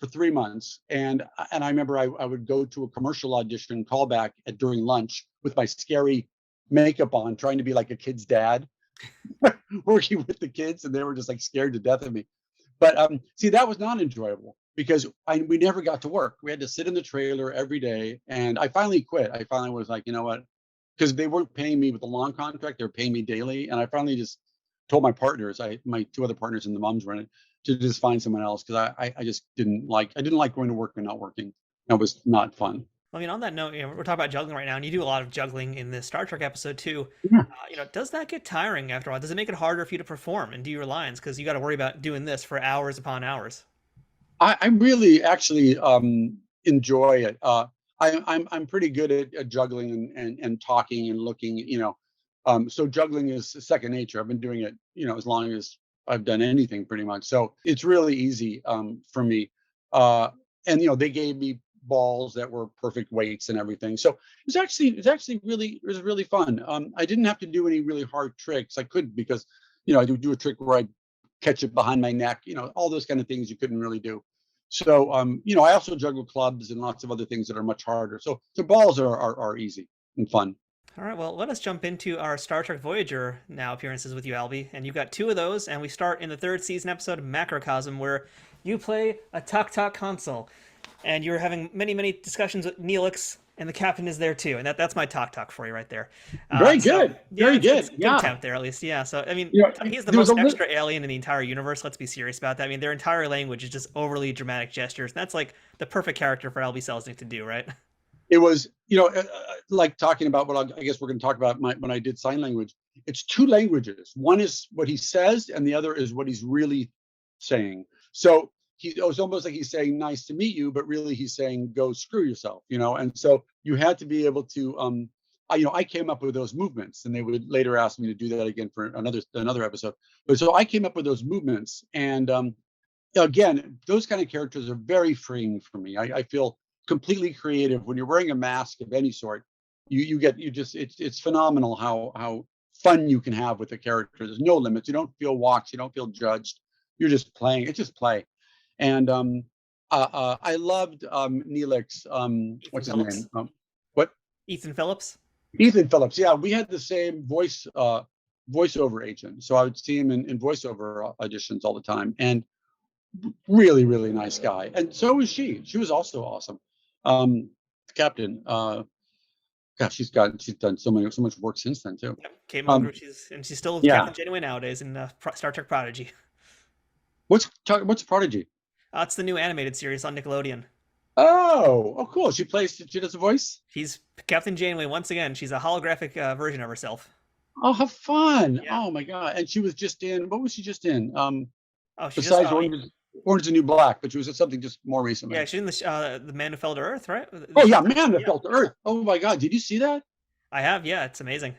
for 3 months. And I remember I would go to a commercial audition callback during lunch with my scary makeup on, trying to be like a kid's dad, working with the kids, and they were just like scared to death of me. But see, that was not enjoyable because we never got to work. We had to sit in the trailer every day, and I finally quit. I finally was like, you know what? Because they weren't paying me with a long contract; they were paying me daily, and I finally just told my partners, my two other partners and the moms were in it, to just find someone else because I just I didn't like going to work and not working. That was not fun. I mean, on that note, we're talking about juggling right now, and you do a lot of juggling in this Star Trek episode too. Yeah. Does that get tiring after a while? Does it make it harder for you to perform and do your lines because you got to worry about doing this for hours upon hours? I really actually enjoy it. I'm pretty good at juggling and talking and looking. So juggling is second nature. I've been doing it, as long as I've done anything, pretty much. So it's really easy for me. And they gave me balls that were perfect weights and everything. So it was really fun. I didn't have to do any really hard tricks. I couldn't because I do a trick where I catch it behind my neck. All those kind of things you couldn't really do. So I also juggle clubs and lots of other things that are much harder. So the balls are easy and fun. All right, well, let us jump into our Star Trek Voyager now appearances with you, Albie. And you've got 2 of those, and we start in the 3rd season episode, Macrocosm, where you play a Tak Tak Consul. And you're having many, many discussions with Neelix, and the captain is there too. And that's my Tak Tak for you right there. Very good. Very good. It's good attempt there, at least. Yeah, so, I mean, he's the most extra alien in the entire universe. Let's be serious about that. I mean, their entire language is just overly dramatic gestures. That's like the perfect character for Albie Selznick to do, right? It was, like talking about what I guess we're going to talk about when I did sign language. It's 2 languages. One is what he says, and the other is what he's really saying. So it was almost like he's saying, "Nice to meet you," but really he's saying, "Go screw yourself," And so you had to be able to, I came up with those movements, and they would later ask me to do that again for another episode. But so I came up with those movements, and again, those kind of characters are very freeing for me. I feel completely creative when you're wearing a mask of any sort. It's phenomenal how fun you can have with the character. There's no limits. You don't feel watched. You don't feel judged. You're just playing. It's just play. And I loved Neelix. What's his name? What? Ethan Phillips. Ethan Phillips. Yeah, we had the same voiceover agent, so I would see him in voiceover auditions all the time. And really, really nice guy. And so was she. She was also awesome. Captain. Gosh, she's done so much work since then too. Yep. Kate Mulgrew, she's still Captain Janeway nowadays in Star Trek Prodigy. What's Prodigy? It's the new animated series on Nickelodeon. Oh, cool. She does a voice? She's Captain Janeway once again. She's a holographic version of herself. Oh, have fun. Yeah. Oh my God. And she was just in, what was she just in? Besides Orange is the New Black, but she was in something just more recently. Yeah, she's in the Man Who Fell to Earth, right? Oh yeah, Man Who Fell to Earth. Oh my God. Did you see that? I have, yeah. It's amazing.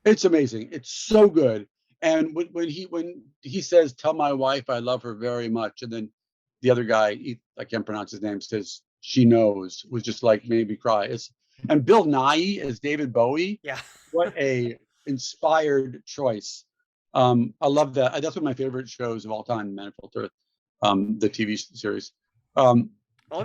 It's amazing. It's so good. And when he says, "Tell my wife I love her very much," and then the other guy, I can't pronounce his name, says, "She knows," was just like made me cry. And Bill Nighy as David Bowie. Yeah. What a inspired choice. I love that. That's one of my favorite shows of all time, Man Who Fell to Earth, the TV series. Well,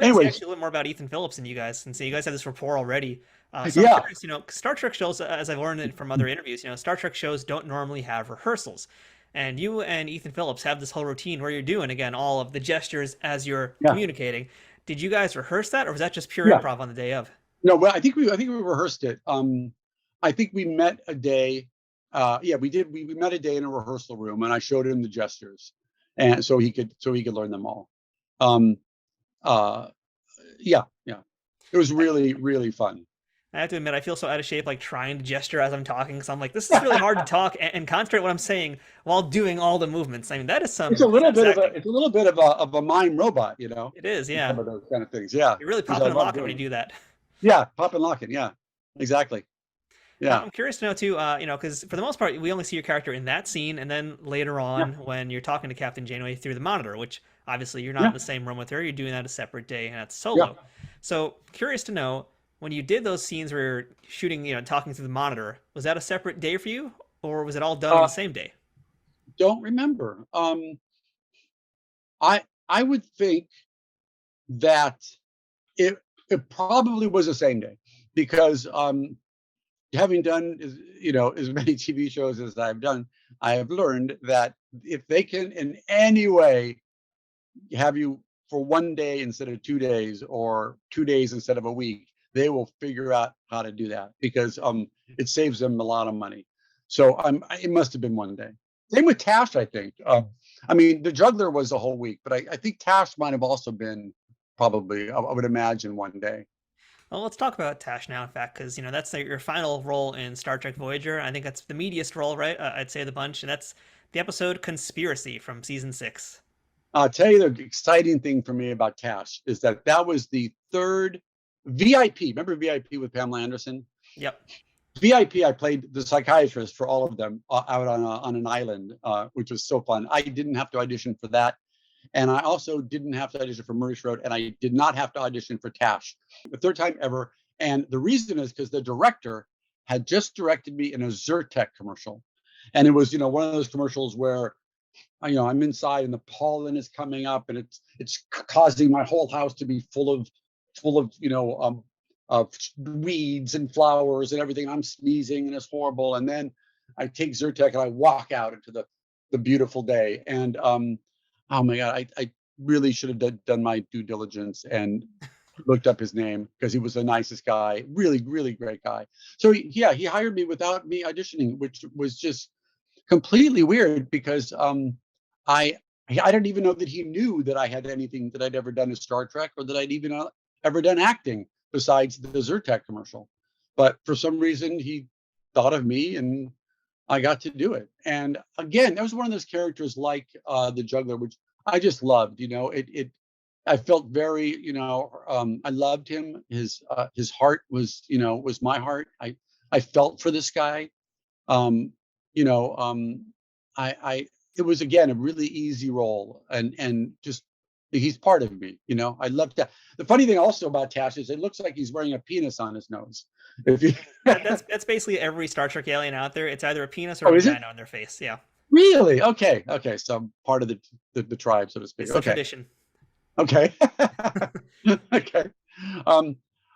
anyway, actually a little more about Ethan Phillips and you guys, and so you guys have this rapport already. So I'm curious, Star Trek shows, as I've learned it from other interviews, Star Trek shows don't normally have rehearsals. And you and Ethan Phillips have this whole routine where you're doing, again, all of the gestures as you're communicating. Did you guys rehearse that, or was that just pure improv on the day of? No, well, I think we rehearsed it. I think we met a day. We did. We met a day in a rehearsal room, and I showed him the gestures, and so he could learn them all. It was really, really fun. I have to admit, I feel so out of shape, like trying to gesture as I'm talking, because I'm like, this is really hard to talk and concentrate what I'm saying while doing all the movements. I mean, that is some. It's a little bit of a mime robot, It is, yeah. Some of those kind of things, yeah. You're really popping and locking when you do that. Yeah, pop and locking, yeah, exactly. Yeah. I'm curious to know too, because for the most part, we only see your character in that scene, and then later on when you're talking to Captain Janeway through the monitor, which obviously you're not in the same room with her. You're doing that a separate day, and that's solo. Yeah. So curious to know, when you did those scenes where you're shooting, talking through the monitor, was that a separate day for you, or was it all done on the same day? don't remember. I would think that it probably was the same day because having done as many TV shows as I've done, I have learned that if they can in any way have you for one day instead of 2 days or 2 days instead of a week, they will figure out how to do that because it saves them a lot of money. So it must have been one day. Same with Tash, I think. I mean, the Juggler was a whole week, but I think Tash might have also been probably, I would imagine, one day. Well, let's talk about Tash now, in fact, because that's your final role in Star Trek Voyager. I think that's the meatiest role, right? I'd say the bunch, and that's the episode Conspiracy from season 6. I'll tell you the exciting thing for me about Tash is that was the third VIP. Remember VIP with Pamela Anderson? Yep. VIP, I played the psychiatrist for all of them out on an island, which was so fun. I didn't have to audition for that. And I also didn't have to audition for Murray Schroed, and I did not have to audition for Tash. The third time ever. And the reason is because the director had just directed me in a Zyrtec commercial. And it was, one of those commercials where, I'm inside and the pollen is coming up and it's causing my whole house to be full of weeds and flowers and everything. I'm sneezing and it's horrible. And then I take Zyrtec and I walk out into the beautiful day. And oh my God, I really should have done my due diligence and looked up his name because he was the nicest guy, really, really great guy. So he hired me without me auditioning, which was just completely weird because I didn't even know that he knew that I had anything that I'd ever done in Star Trek or that I'd even ever done acting besides the Zyrtec commercial. But for some reason, he thought of me and I got to do it. And again, that was one of those characters like the Juggler, which I just loved. I felt very, I loved him. His heart was my heart. I felt for this guy. It was again a really easy role, and just he's part of me. I love that. The funny thing also about Tash is it looks like he's wearing a penis on his nose. That's basically every Star Trek alien out there. It's either a penis or a vagina on their face. Yeah. Really? Okay. So I'm part of the tribe, so to speak. It's the tradition. Okay. Okay.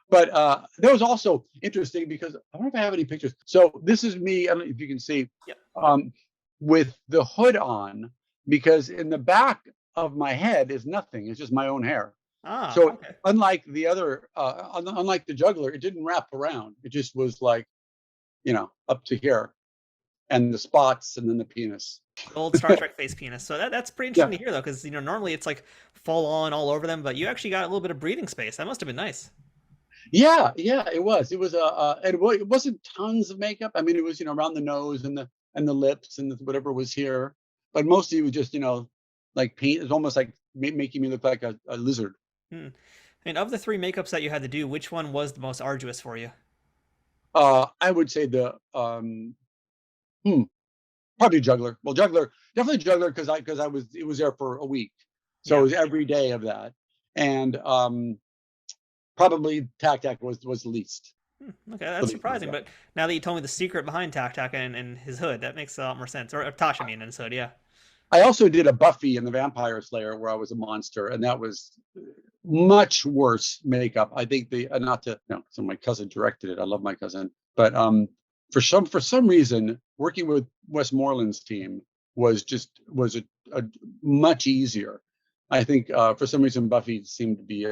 But that was also interesting because I wonder if I have any pictures. So this is me. I don't know if you can see. Yep. With the hood on, because in the back of my head is nothing. It's just my own hair. So okay. Unlike the other, unlike the Juggler, it didn't wrap around. It just was like, up to here, and the spots, and then the penis. Old Star Trek face penis. So that's pretty interesting to hear, though, because normally it's like full on all over them, but you actually got a little bit of breathing space. That must have been nice. Yeah, it was. It was and it wasn't tons of makeup. I mean, it was around the nose and the lips and whatever was here, but mostly it was just like paint. It's almost like making me look like a lizard. And of the 3 makeups that you had to do, which one was the most arduous for you? I would say the probably Juggler. Well, definitely Juggler because it was there for a week, so it was every day of that, and probably Tak Tak was the least. Okay, that's surprising. But now that you told me the secret behind Tak Tak and his hood, that makes a lot more sense. Or Tash, I mean, and his hood, yeah. I also did a Buffy and the Vampire Slayer where I was a monster, and that was much worse makeup. I think so my cousin directed it. I love my cousin, but for some reason, working with Westmoreland's team was a much easier. I think for some reason Buffy seemed to be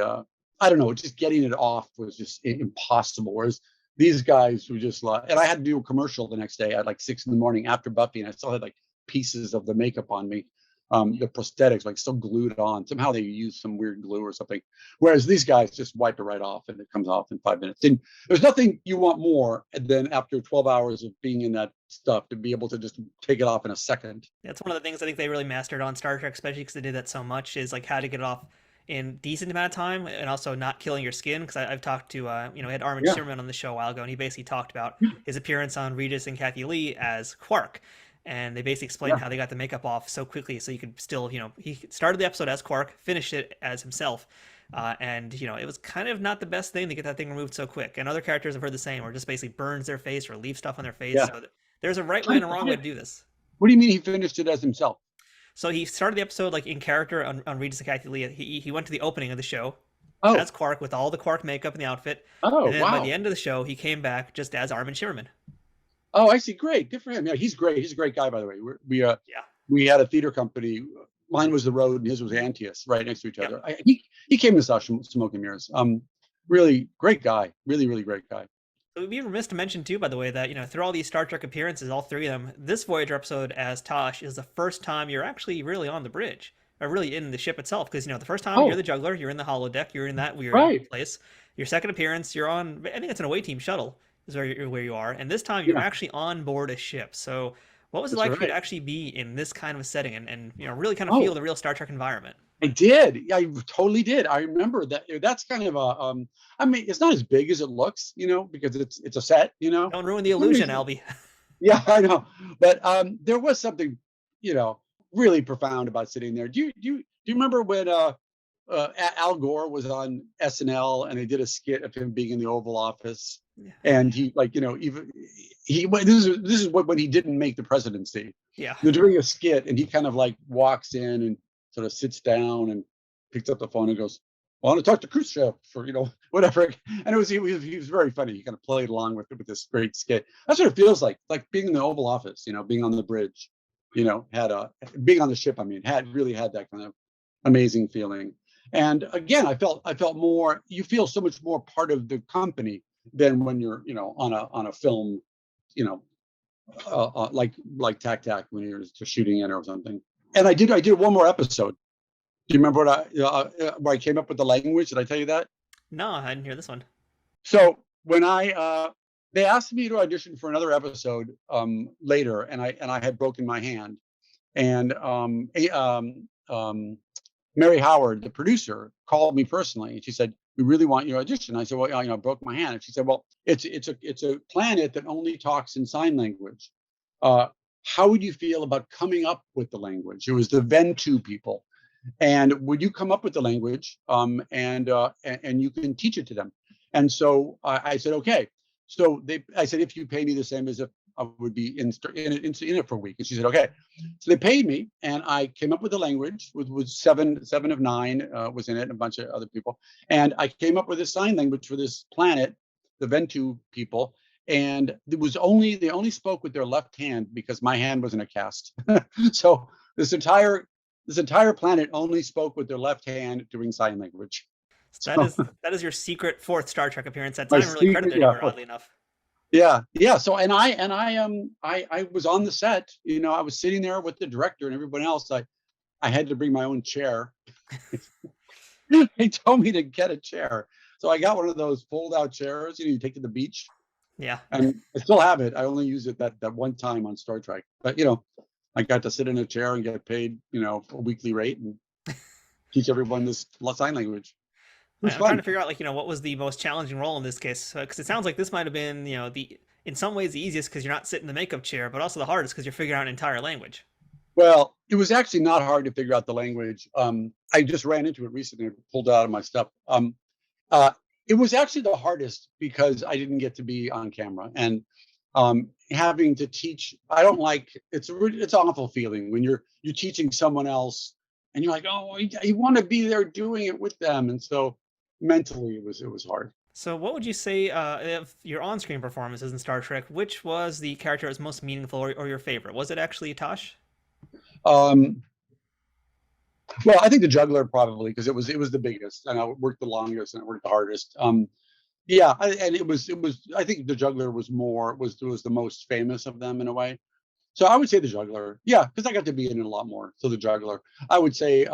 I don't know, just getting it off was just impossible. Whereas these guys were just like, and I had to do a commercial the next day at like 6 a.m. after Buffy, and I still had like pieces of the makeup on me, the prosthetics like still glued on. Somehow they used some weird glue or something. Whereas these guys just wipe it right off and it comes off in 5 minutes. And there's nothing you want more than after 12 hours of being in that stuff to be able to just take it off in a second. That's one of the things I think they really mastered on Star Trek, especially because they did that so much, is like how to get it off in decent amount of time and also not killing your skin. Because I've talked to we had Armin Shimmerman on the show a while ago, and he basically talked about his appearance on Regis and Kathy Lee as Quark, and they basically explained how they got the makeup off so quickly so you could still, he started the episode as Quark, finished it as himself, and it was kind of not the best thing to get that thing removed so quick. And other characters have heard the same, or just basically burns their face or leaves stuff on their face. So there's a right way and a wrong way to do this. What do you mean he finished it as himself? So he started the episode like in character on Regis Academy. He went to the opening of the show Oh, as Quark with all the Quark makeup and the outfit. oh, And then by wow. the end of the show, he came back just as Armin Shimmerman. Oh, I see. Great. Good for him. Yeah, he's great. He's a great guy, by the way. Yeah. We had a theater company. Mine was The Road and his was Antius, right next to each Yep. other. He came to Smoke and Mirrors. Really great guy. Really, really great guy. So we'd be remiss to mention too, by the way, that through all these Star Trek appearances, all three of them, this Voyager episode as Tash is the first time you're actually really on the bridge, or really in the ship itself. Because the first time you're the Juggler, you're in the holodeck, you're in that weird place. Your second appearance, you're on. I think it's an away team shuttle is where you are, and this time you're actually on board a ship. So what was it like for you to actually be in this kind of a setting and really kind of feel the real Star Trek environment? I did. I totally did. I remember that. That's kind of a. I mean, it's not as big as it looks, because it's a set. Don't ruin the illusion, Albie. Yeah, I know. But there was something, really profound about sitting there. Do you remember when Al Gore was on SNL and they did a skit of him being in the Oval Office, and he even this is when he didn't make the presidency. Yeah, they're doing a skit and he kind of like walks in and sort of sits down and picks up the phone and goes, I want to talk to Khrushchev for, whatever. And he was very funny. He kind of played along with this great skit. That's what it feels like being in the Oval Office, being on the bridge, being on the ship. I mean, really had that kind of amazing feeling. And again, I felt more, you feel so much more part of the company than when you're, on a film, like Tak Tak when you're just shooting in or something. And I did one more episode. Do you remember where I came up with the language? Did I tell you that? No, I didn't hear this one. So when they asked me to audition for another episode later, and I had broken my hand, and Mary Howard, the producer, called me personally, and she said, "We really want your audition." I said, "Well, I broke my hand." And she said, "Well, it's a planet that only talks in sign language. How would you feel about coming up with the language?" It was the Ventu people. And would you come up with the language and you can teach it to them? And so I said, okay. So I said, if you pay me the same as if I would be in it for a week. And she said, okay. So they paid me and I came up with the language with seven of nine was in it and a bunch of other people. And I came up with a sign language for this planet, the Ventu people. And they only spoke with their left hand because my hand was in a cast. So this entire planet only spoke with their left hand doing sign language. So that is your secret fourth Star Trek appearance. That's not even really credited anywhere, oddly enough. Yeah. So I was on the set. I was sitting there with the director and everyone else. I had to bring my own chair. They told me to get a chair, so I got one of those fold-out chairs. You take to the beach. Yeah. And I still have it. I only used it that one time on Star Trek, but I got to sit in a chair and get paid, a weekly rate and teach everyone this sign language. I'm trying to figure out, what was the most challenging role in this case? Because it sounds like this might have been, in some ways the easiest because you're not sitting in the makeup chair, but also the hardest because you're figuring out an entire language. Well, it was actually not hard to figure out the language. I just ran into it recently and pulled it out of my stuff. It was actually the hardest because I didn't get to be on camera and having to teach. I don't like it's an awful feeling when you're teaching someone else and you're like, oh, you want to be there doing it with them, and so mentally it was hard. So what would you say of your on-screen performances in Star Trek? Which was the character that was most meaningful or your favorite? Was it actually Tash? Well, I think the Juggler probably because it was the biggest and I worked the longest and I worked the hardest. Yeah, it was. I think the Juggler was the most famous of them in a way. So I would say the Juggler. Yeah, because I got to be in it a lot more. So the Juggler. I would say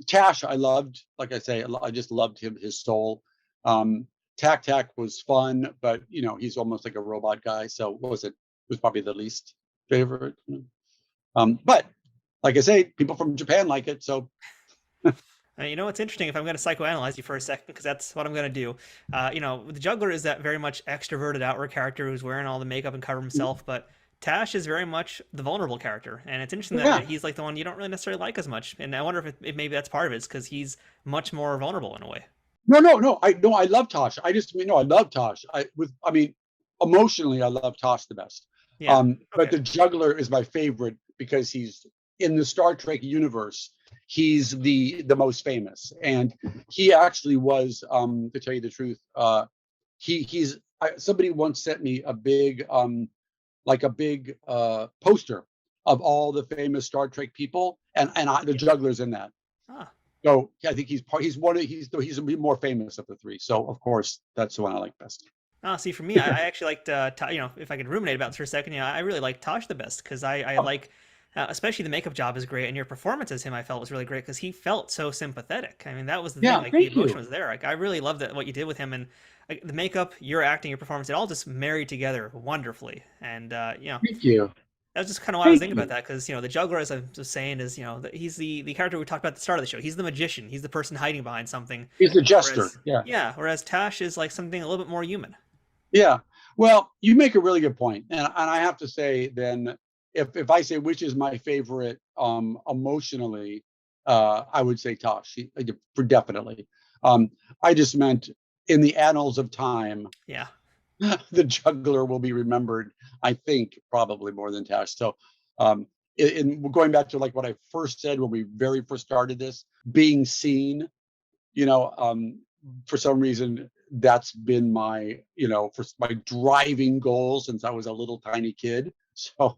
Tash. I loved. Like I say, I just loved his soul. Tak Tak was fun, but he's almost like a robot guy. So what was it? It was probably the least favorite. But like I say, people from Japan like it. So. It's interesting if I'm going to psychoanalyze you for a second, because that's what I'm going to do. The Juggler is that very much extroverted outward character who's wearing all the makeup and cover himself, but Tash is very much the vulnerable character. And it's interesting that he's like the one you don't really necessarily like as much. And I wonder if maybe that's part of it, because he's much more vulnerable in a way. No. I love Tash. I love Tash. Emotionally, I love Tash the best. Yeah. But the Juggler is my favorite because he's in the Star Trek universe. He's the most famous, and he actually was, to tell you the truth, somebody once sent me a big poster of all the famous Star Trek people, and the Juggler's in that. Ah. So I think he's more famous of the three. So of course that's the one I like best. See, for me, I actually liked, if I could ruminate about this for a second, I really like Tash the best, because I like, especially the makeup job is great, and your performance as him I felt was really great, because he felt so sympathetic. I mean, that was the thing, like the emotion was there. Like, I really loved what you did with him, and the makeup, your acting, your performance, it all just married together wonderfully. And thank you. That's just kind of why I was thinking about that, because the Juggler, as I was saying, is he's the character we talked about at the start of the show. He's the magician. He's the person hiding behind something. He's the jester. Whereas Tash is like something a little bit more human. Yeah. Well, you make a really good point, and I have to say, then, if I say which is my favorite emotionally, I would say Tash, for definitely. I just meant in the annals of time. Yeah. The Juggler will be remembered, I think, probably more than Tash. So, in going back to like what I first said when we very first started this, being seen, for some reason that's been my, for my driving goal since I was a little tiny kid. So,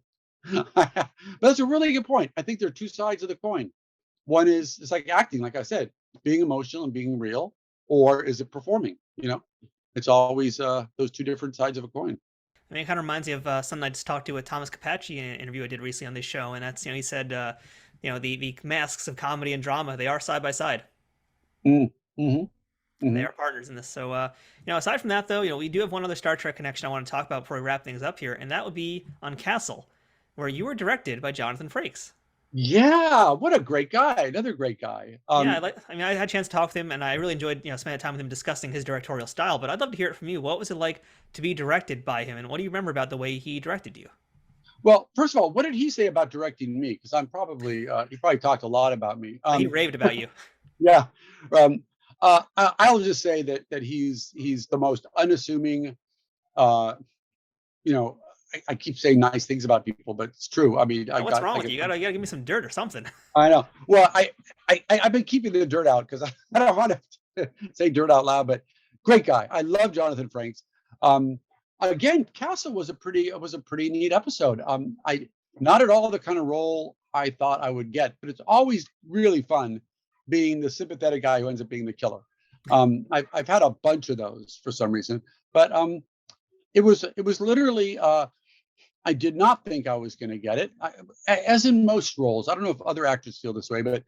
but that's a really good point. I think there are two sides of the coin. One is, it's like acting, like I said, being emotional and being real, or is it performing? It's always those two different sides of a coin. I mean, it kind of reminds me of something I just talked to with Thomas Capacci in an interview I did recently on this show, and that's, he said, the masks of comedy and drama, they are side by side. They are partners in this. So, aside from that, though, we do have one other Star Trek connection I want to talk about before we wrap things up here, and that would be on Castle, where you were directed by Jonathan Frakes. Yeah, what a great guy! Another great guy. I had a chance to talk with him, and I really enjoyed spending time with him discussing his directorial style. But I'd love to hear it from you. What was it like to be directed by him, and what do you remember about the way he directed you? Well, first of all, what did he say about directing me? Because I'm probably he probably talked a lot about me. He raved about you. Yeah, I'll just say that he's the most unassuming. I keep saying nice things about people, but it's true. I mean, what's wrong with you? You gotta give me some dirt or something. I know. Well, I've been keeping the dirt out because I don't want to say dirt out loud. But great guy. I love Jonathan Frakes. Again, Castle was a pretty neat episode. Not at all the kind of role I thought I would get, but it's always really fun being the sympathetic guy who ends up being the killer. I've had a bunch of those for some reason, but it was literally. I did not think I was going to get it. As in most roles, I don't know if other actors feel this way, but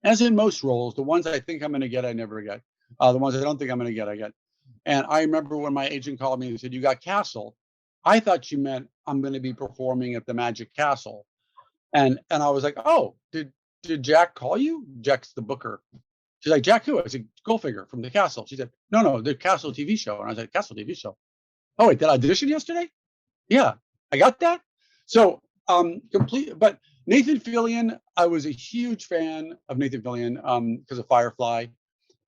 as in most roles, the ones I think I'm going to get, I never get. The ones I don't think I'm going to get, I get. And I remember when my agent called me and said, "You got Castle." I thought she meant I'm going to be performing at the Magic Castle. And I was like, "Oh, did Jack call you?" Jack's the booker. She's like, "Jack who?" I said, "Goldfinger from the Castle." She said, "No, the Castle TV show." And I was like, "Castle TV show? Oh, wait, did I audition yesterday?" Yeah. I got that. So but Nathan Fillion, I was a huge fan of Nathan Fillion because of Firefly.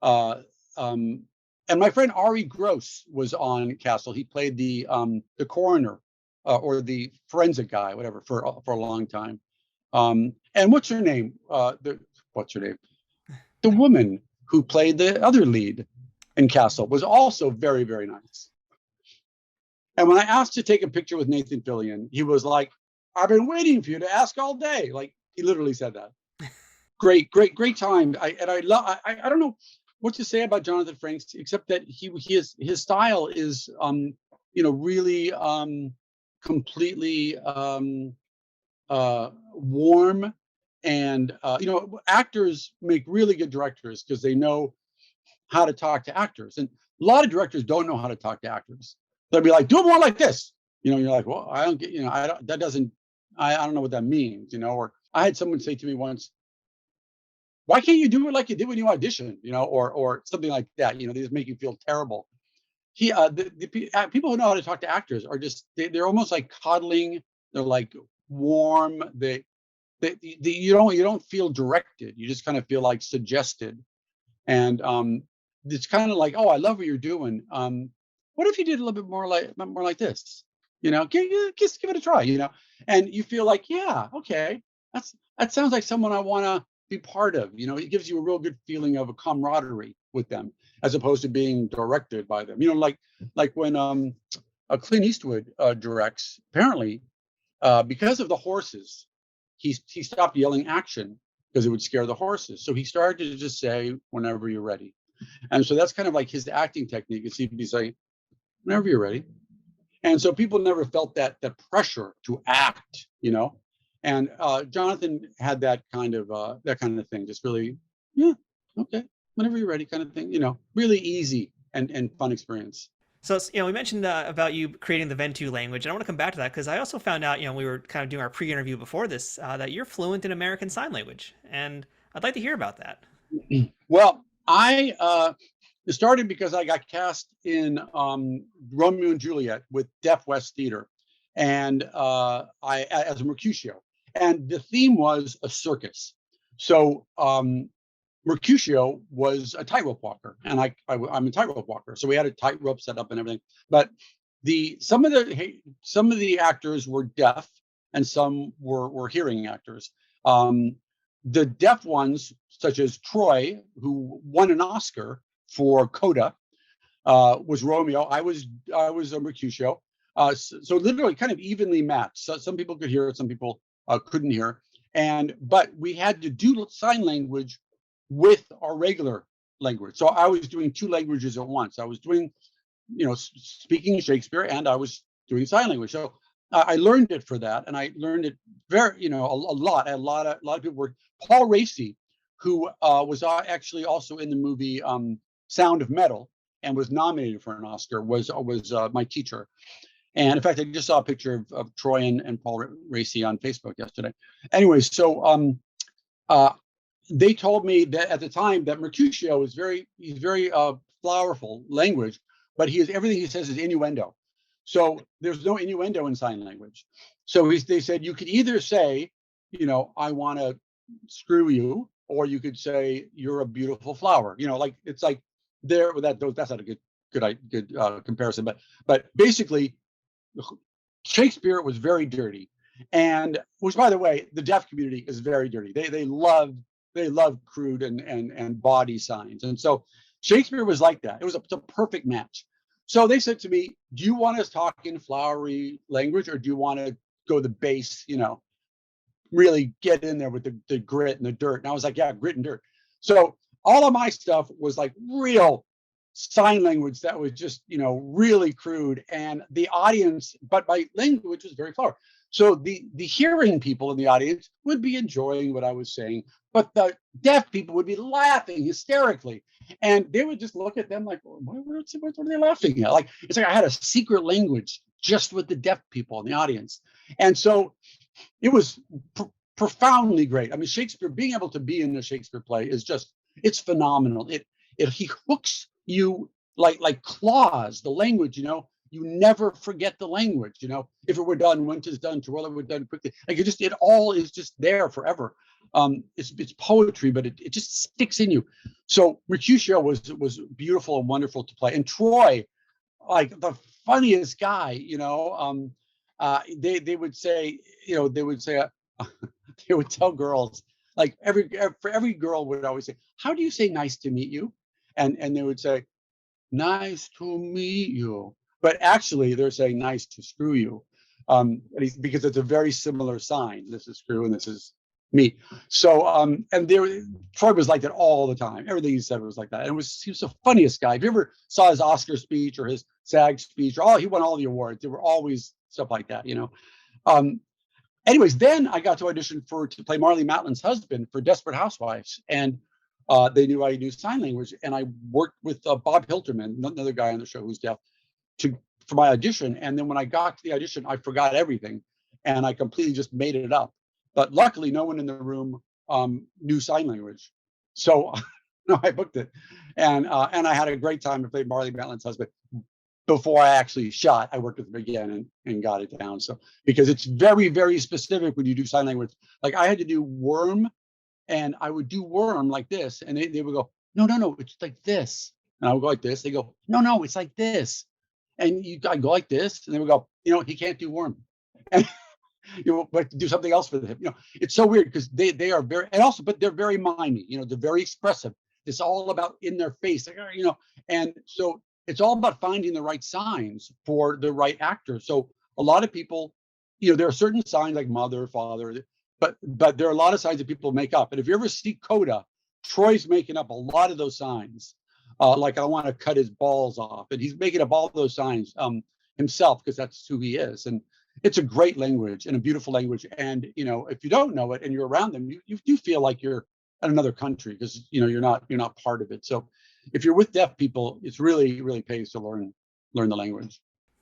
And my friend Ari Gross was on Castle. He played the coroner or the forensic guy, whatever, for a long time. And what's her name? What's her name? The woman who played the other lead in Castle was also very, very nice. And when I asked to take a picture with Nathan Fillion, he was like, "I've been waiting for you to ask all day." Like, he literally said that. Great time. I don't know what to say about Jonathan Frakes, except that his style is really completely warm, and actors make really good directors because they know how to talk to actors, and a lot of directors don't know how to talk to actors. They'll be like, "Do it more like this." You're like, "Well, I don't get, I don't know what that means." Or I had someone say to me once, "Why can't you do it like you did when you auditioned?" Or something like that. They just make you feel terrible. The people who know how to talk to actors are just, they're almost like coddling. They're like warm. You don't feel directed. You just kind of feel like suggested. And it's kind of like, "Oh, I love what you're doing. What if you did a little bit more like this?" Just give it a try, and you feel like, yeah, okay, that sounds like someone I want to be part of. It gives you a real good feeling of a camaraderie with them, as opposed to being directed by them. Like when Clint Eastwood directs, apparently, because of the horses, he stopped yelling action because it would scare the horses. So he started to just say, whenever you're ready. And so that's kind of like his acting technique, is he'd be saying, whenever you're ready. And so people never felt that pressure to act, And Jonathan had that kind of thing, just really, yeah, okay, whenever you're ready, kind of thing, really easy and fun experience. So, we mentioned about you creating the Ventu language, and I want to come back to that because I also found out, we were kind of doing our pre-interview before this, that you're fluent in American Sign Language, and I'd like to hear about that. Well, it started because I got cast in Romeo and Juliet with Deaf West Theater, and I as a Mercutio, and the theme was a circus. So Mercutio was a tightrope walker, and I'm a tightrope walker. So we had a tightrope set up and everything. But some of the actors were deaf, and some were hearing actors. The deaf ones, such as Troy, who won an Oscar for Coda, was Romeo. I was a Mercutio. So literally kind of evenly matched. So some people could hear it, some people couldn't hear. But we had to do sign language with our regular language. So I was doing two languages at once. I was doing, speaking Shakespeare, and I was doing sign language. So I learned it for that, and I learned it very, a lot. A lot of people were. Paul Raci, who was actually also in the movie Sound of Metal and was nominated for an Oscar, was my teacher. And in fact, I just saw a picture of Troy and Paul Raci on Facebook yesterday. Anyway, so they told me that at the time that Mercutio is very flowerful language, but everything he says is innuendo. So there's no innuendo in sign language. So they said you could either say, I want to screw you, or you could say you're a beautiful flower. It's like that's not a good comparison, but basically Shakespeare was very dirty, and which, by the way, the deaf community is very dirty. They love crude and body signs, and so Shakespeare was like that. It was a perfect match. So they said to me, do you want us to talk in flowery language, or do you want to go the base, really get in there with the grit and the dirt? And I was like, yeah, grit and dirt. So all of my stuff was like real sign language that was just, really crude, and the audience, but my language was very flowery. So the hearing people in the audience would be enjoying what I was saying, but the deaf people would be laughing hysterically, and they would just look at them like, what are they laughing at? Like, it's like I had a secret language just with the deaf people in the audience. And so it was profoundly great. I mean, Shakespeare, being able to be in a Shakespeare play is just, it's phenomenal. He hooks you like claws, the language, you never forget the language, if it were done when 'tis done, to well it were done quickly. Like it all is just there forever. It's poetry, but it just sticks in you. So Mercutio was beautiful and wonderful to play. And Troy, like the funniest guy, they would say, they would tell girls, like for every girl would always say, how do you say nice to meet you? And they would say, nice to meet you. But actually they're saying nice to screw you. Because it's a very similar sign. This is screw and this is meet. So and Troy was like that all the time. Everything he said was like that. And he was the funniest guy. If you ever saw his Oscar speech or his SAG speech, he won all the awards. There were always stuff like that, Anyways, then I got to audition to play Marlee Matlin's husband for Desperate Housewives, and they knew I knew sign language, and I worked with Bob Hilterman, another guy on the show who's deaf, for my audition. And then when I got to the audition, I forgot everything, and I completely just made it up. But luckily, no one in the room knew sign language, so no, I booked it, and I had a great time to play Marlee Matlin's husband. Before I actually shot, I worked with him again and got it down. So because it's very, very specific when you do sign language. Like I had to do worm, and I would do worm like this, and they would go, no, it's like this, and I would go like this. They go, no, it's like this, And I go like this, and then we go, he can't do warm. And like do something else for them. It's so weird because they are very, and also, but they're very mimey. They're very expressive. It's all about in their face, like, and so it's all about finding the right signs for the right actor. So a lot of people, there are certain signs like mother, father, but there are a lot of signs that people make up. And if you ever see Coda, Troy's making up a lot of those signs. Like I want to cut his balls off, and he's making up all those signs himself because that's who he is. And it's a great language and a beautiful language. And if you don't know it and you're around them, you do feel like you're in another country because you're not part of it. So if you're with deaf people, it's really, really pays to learn the language.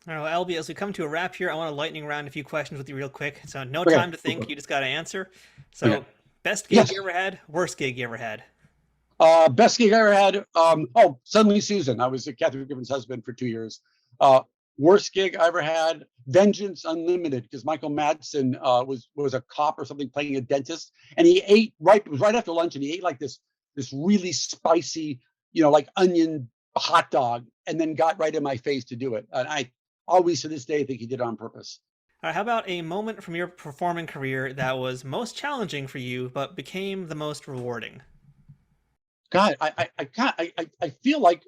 All right, well, Albie, as we come to a wrap here, I want to lightning round a few questions with you real quick. So no time to think, you just got to answer. So best gig you ever had, worst gig you ever had? Best gig I ever had. Suddenly Susan. I was Catherine Griffin's husband for 2 years. Worst gig I ever had, Vengeance Unlimited, because Michael Madsen was a cop or something playing a dentist, and he ate it was right after lunch, and he ate like this really spicy, like onion hot dog, and then got right in my face to do it. And I always to this day think he did it on purpose. All right, how about a moment from your performing career that was most challenging for you, but became the most rewarding? God, I feel like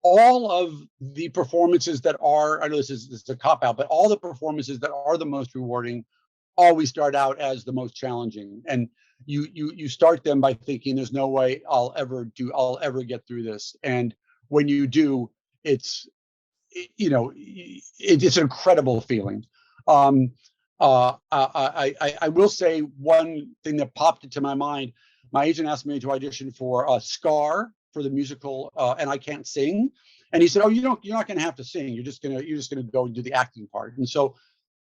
all of the performances that are, I know this is a cop out, but all the performances that are the most rewarding always start out as the most challenging. And you start them by thinking there's no way I'll ever get through this. And when you do, it's an incredible feeling. I will say one thing that popped into my mind. My agent asked me to audition for Scar for the musical, and I can't sing. And he said, "Oh, you're not going to have to sing. You're just gonna go and do the acting part." And so,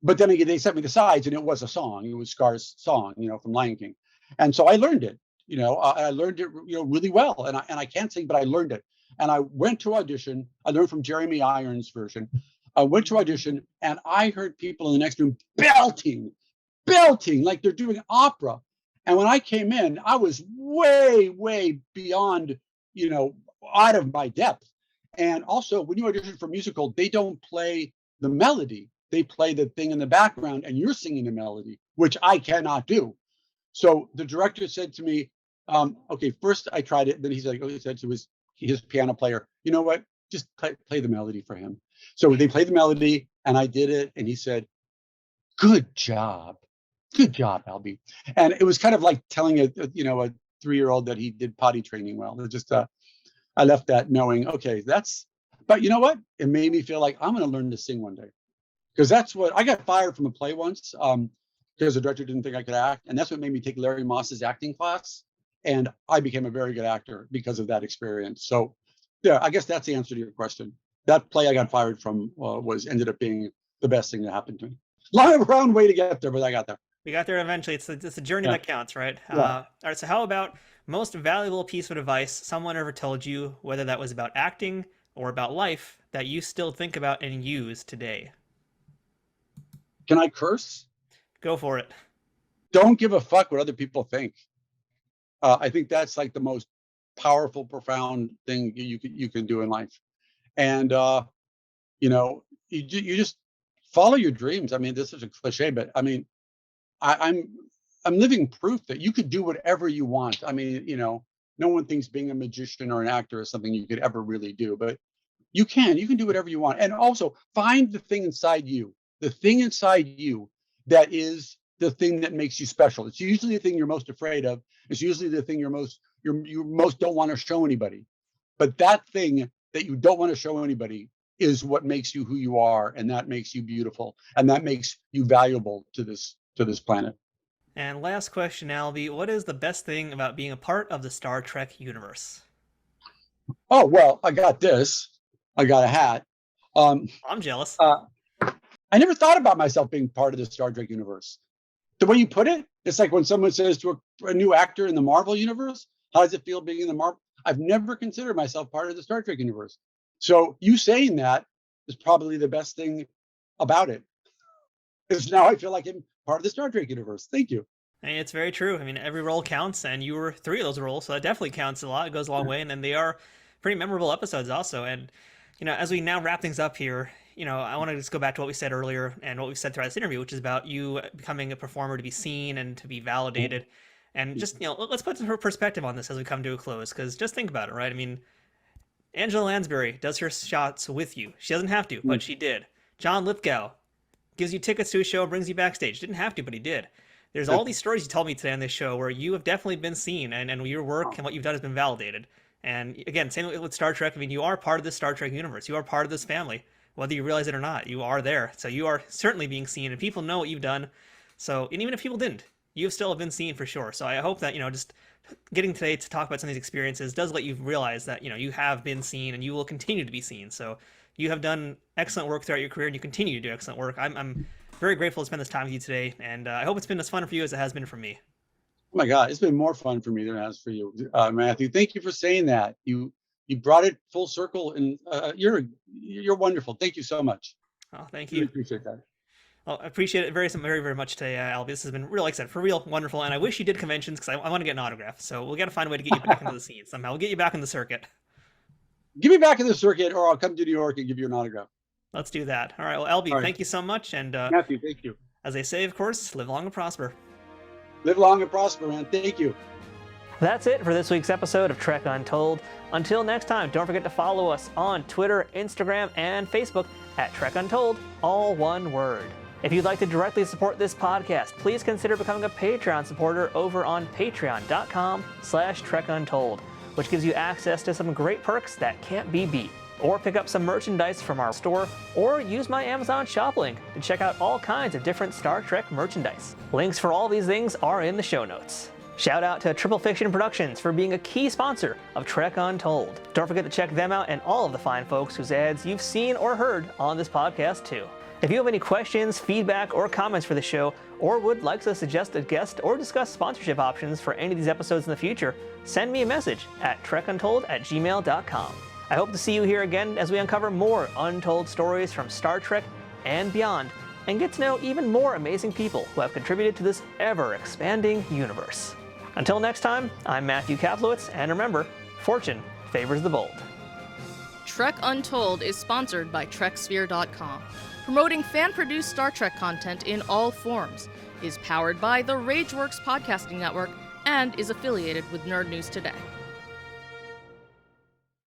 but then again, they sent me the sides, and it was a song. It was Scar's song, from Lion King. And so I learned it. I learned it, really well. And I can't sing, but I learned it. And I went to audition. I learned from Jeremy Irons' version. I went to audition, and I heard people in the next room belting like they're doing opera. And when I came in, I was way, way beyond, out of my depth. And also, when you audition for a musical, they don't play the melody. They play the thing in the background, and you're singing the melody, which I cannot do. So the director said to me, okay, first I tried it. Then he said to his piano player, "You know what? Just play the melody for him." So they played the melody, and I did it. And he said, "Good job, Albie." And it was kind of like telling a 3-year-old that he did potty training well. It just I left that knowing, okay, but you know what? It made me feel like I'm going to learn to sing one day, because that's what I got fired from a play once because the director didn't think I could act, and that's what made me take Larry Moss's acting class, and I became a very good actor because of that experience. So yeah, I guess that's the answer to your question. That play I got fired from ended up being the best thing that happened to me. Long round way to get there, but I got there. We got there eventually. It's the journey that counts, right? Yeah. All right, so how about most valuable piece of advice someone ever told you, whether that was about acting or about life, that you still think about and use today? Can I curse? Go for it. Don't give a fuck what other people think. I think that's like the most powerful, profound thing you can do in life. And you just follow your dreams. I mean, this is a cliche, but I mean, I'm living proof that you could do whatever you want. I mean, no one thinks being a magician or an actor is something you could ever really do, but you can do whatever you want. And also find the thing inside you that is the thing that makes you special. It's usually the thing you're most afraid of. It's usually the thing you most don't want to show anybody. But that thing that you don't want to show anybody is what makes you who you are, and that makes you beautiful, and that makes you valuable to this planet. And last question, Albie, what is the best thing about being a part of the Star Trek universe? Oh, well, I got this. I got a hat. I'm jealous. I never thought about myself being part of the Star Trek universe. The way you put it, it's like when someone says to a new actor in the Marvel universe, how does it feel being in the Marvel? I've never considered myself part of the Star Trek universe. So you saying that is probably the best thing about it. Because now I feel like I'm part of the Star Trek universe. Thank you. I mean, it's very true. I mean, every role counts, and you were 3 of those roles, so that definitely counts a lot. It goes a long way, and then they are pretty memorable episodes also. And, as we now wrap things up here, I want to just go back to what we said earlier and what we said throughout this interview, which is about you becoming a performer to be seen and to be validated. And just, let's put some perspective on this as we come to a close, because just think about it, right? I mean, Angela Lansbury does her shots with you. She doesn't have to, but she did. John Lithgow gives you tickets to a show, brings you backstage. Didn't have to, but he did. There's all these stories you told me today on this show where you have definitely been seen, and your work and what you've done has been validated. And again, same with Star Trek. I mean, you are part of this Star Trek universe. You are part of this family, whether you realize it or not. You are there. So you are certainly being seen, and people know what you've done. So, and even if people didn't, you still have been seen for sure. So I hope that, just getting today to talk about some of these experiences does let you realize that, you have been seen and you will continue to be seen. So you have done excellent work throughout your career, and you continue to do excellent work. I'm very grateful to spend this time with you today, and I hope it's been as fun for you as it has been for me. Oh my God, it's been more fun for me than it has for you, Matthew. Thank you for saying that. You brought it full circle, and you're wonderful. Thank you so much. Oh, thank Really you. appreciate that. Well, I appreciate it very, very much today, Albie. This has been real, like I said, for real wonderful. And I wish you did conventions, because I want to get an autograph. So we'll got to find a way to get you back into the scene somehow. We'll get you back in the circuit. Give me back in the circuit, or I'll come to New York and give you an autograph. Let's do that. All right. Well, Albie, All right. Thank you so much. And Matthew, thank you. as they say, of course, live long and prosper. Live long and prosper, man. Thank you. That's it for this week's episode of Trek Untold. Until next time, don't forget to follow us on Twitter, Instagram, and Facebook at Trek Untold, all one word. If you'd like to directly support this podcast, please consider becoming a Patreon supporter over on patreon.com/TrekUntold, which gives you access to some great perks that can't be beat. Or pick up some merchandise from our store, or use my Amazon shop link to check out all kinds of different Star Trek merchandise. Links for all these things are in the show notes. Shout out to Triple Fiction Productions for being a key sponsor of Trek Untold. Don't forget to check them out and all of the fine folks whose ads you've seen or heard on this podcast too. If you have any questions, feedback, or comments for the show, or would like to suggest a guest or discuss sponsorship options for any of these episodes in the future, send me a message at trekuntold@gmail.com. I hope to see you here again as we uncover more untold stories from Star Trek and beyond, and get to know even more amazing people who have contributed to this ever-expanding universe. Until next time, I'm Matthew Kaplowitz, and remember, fortune favors the bold. Trek Untold is sponsored by TrekSphere.com, promoting fan-produced Star Trek content in all forms, is powered by the RageWorks podcasting network, and is affiliated with Nerd News Today.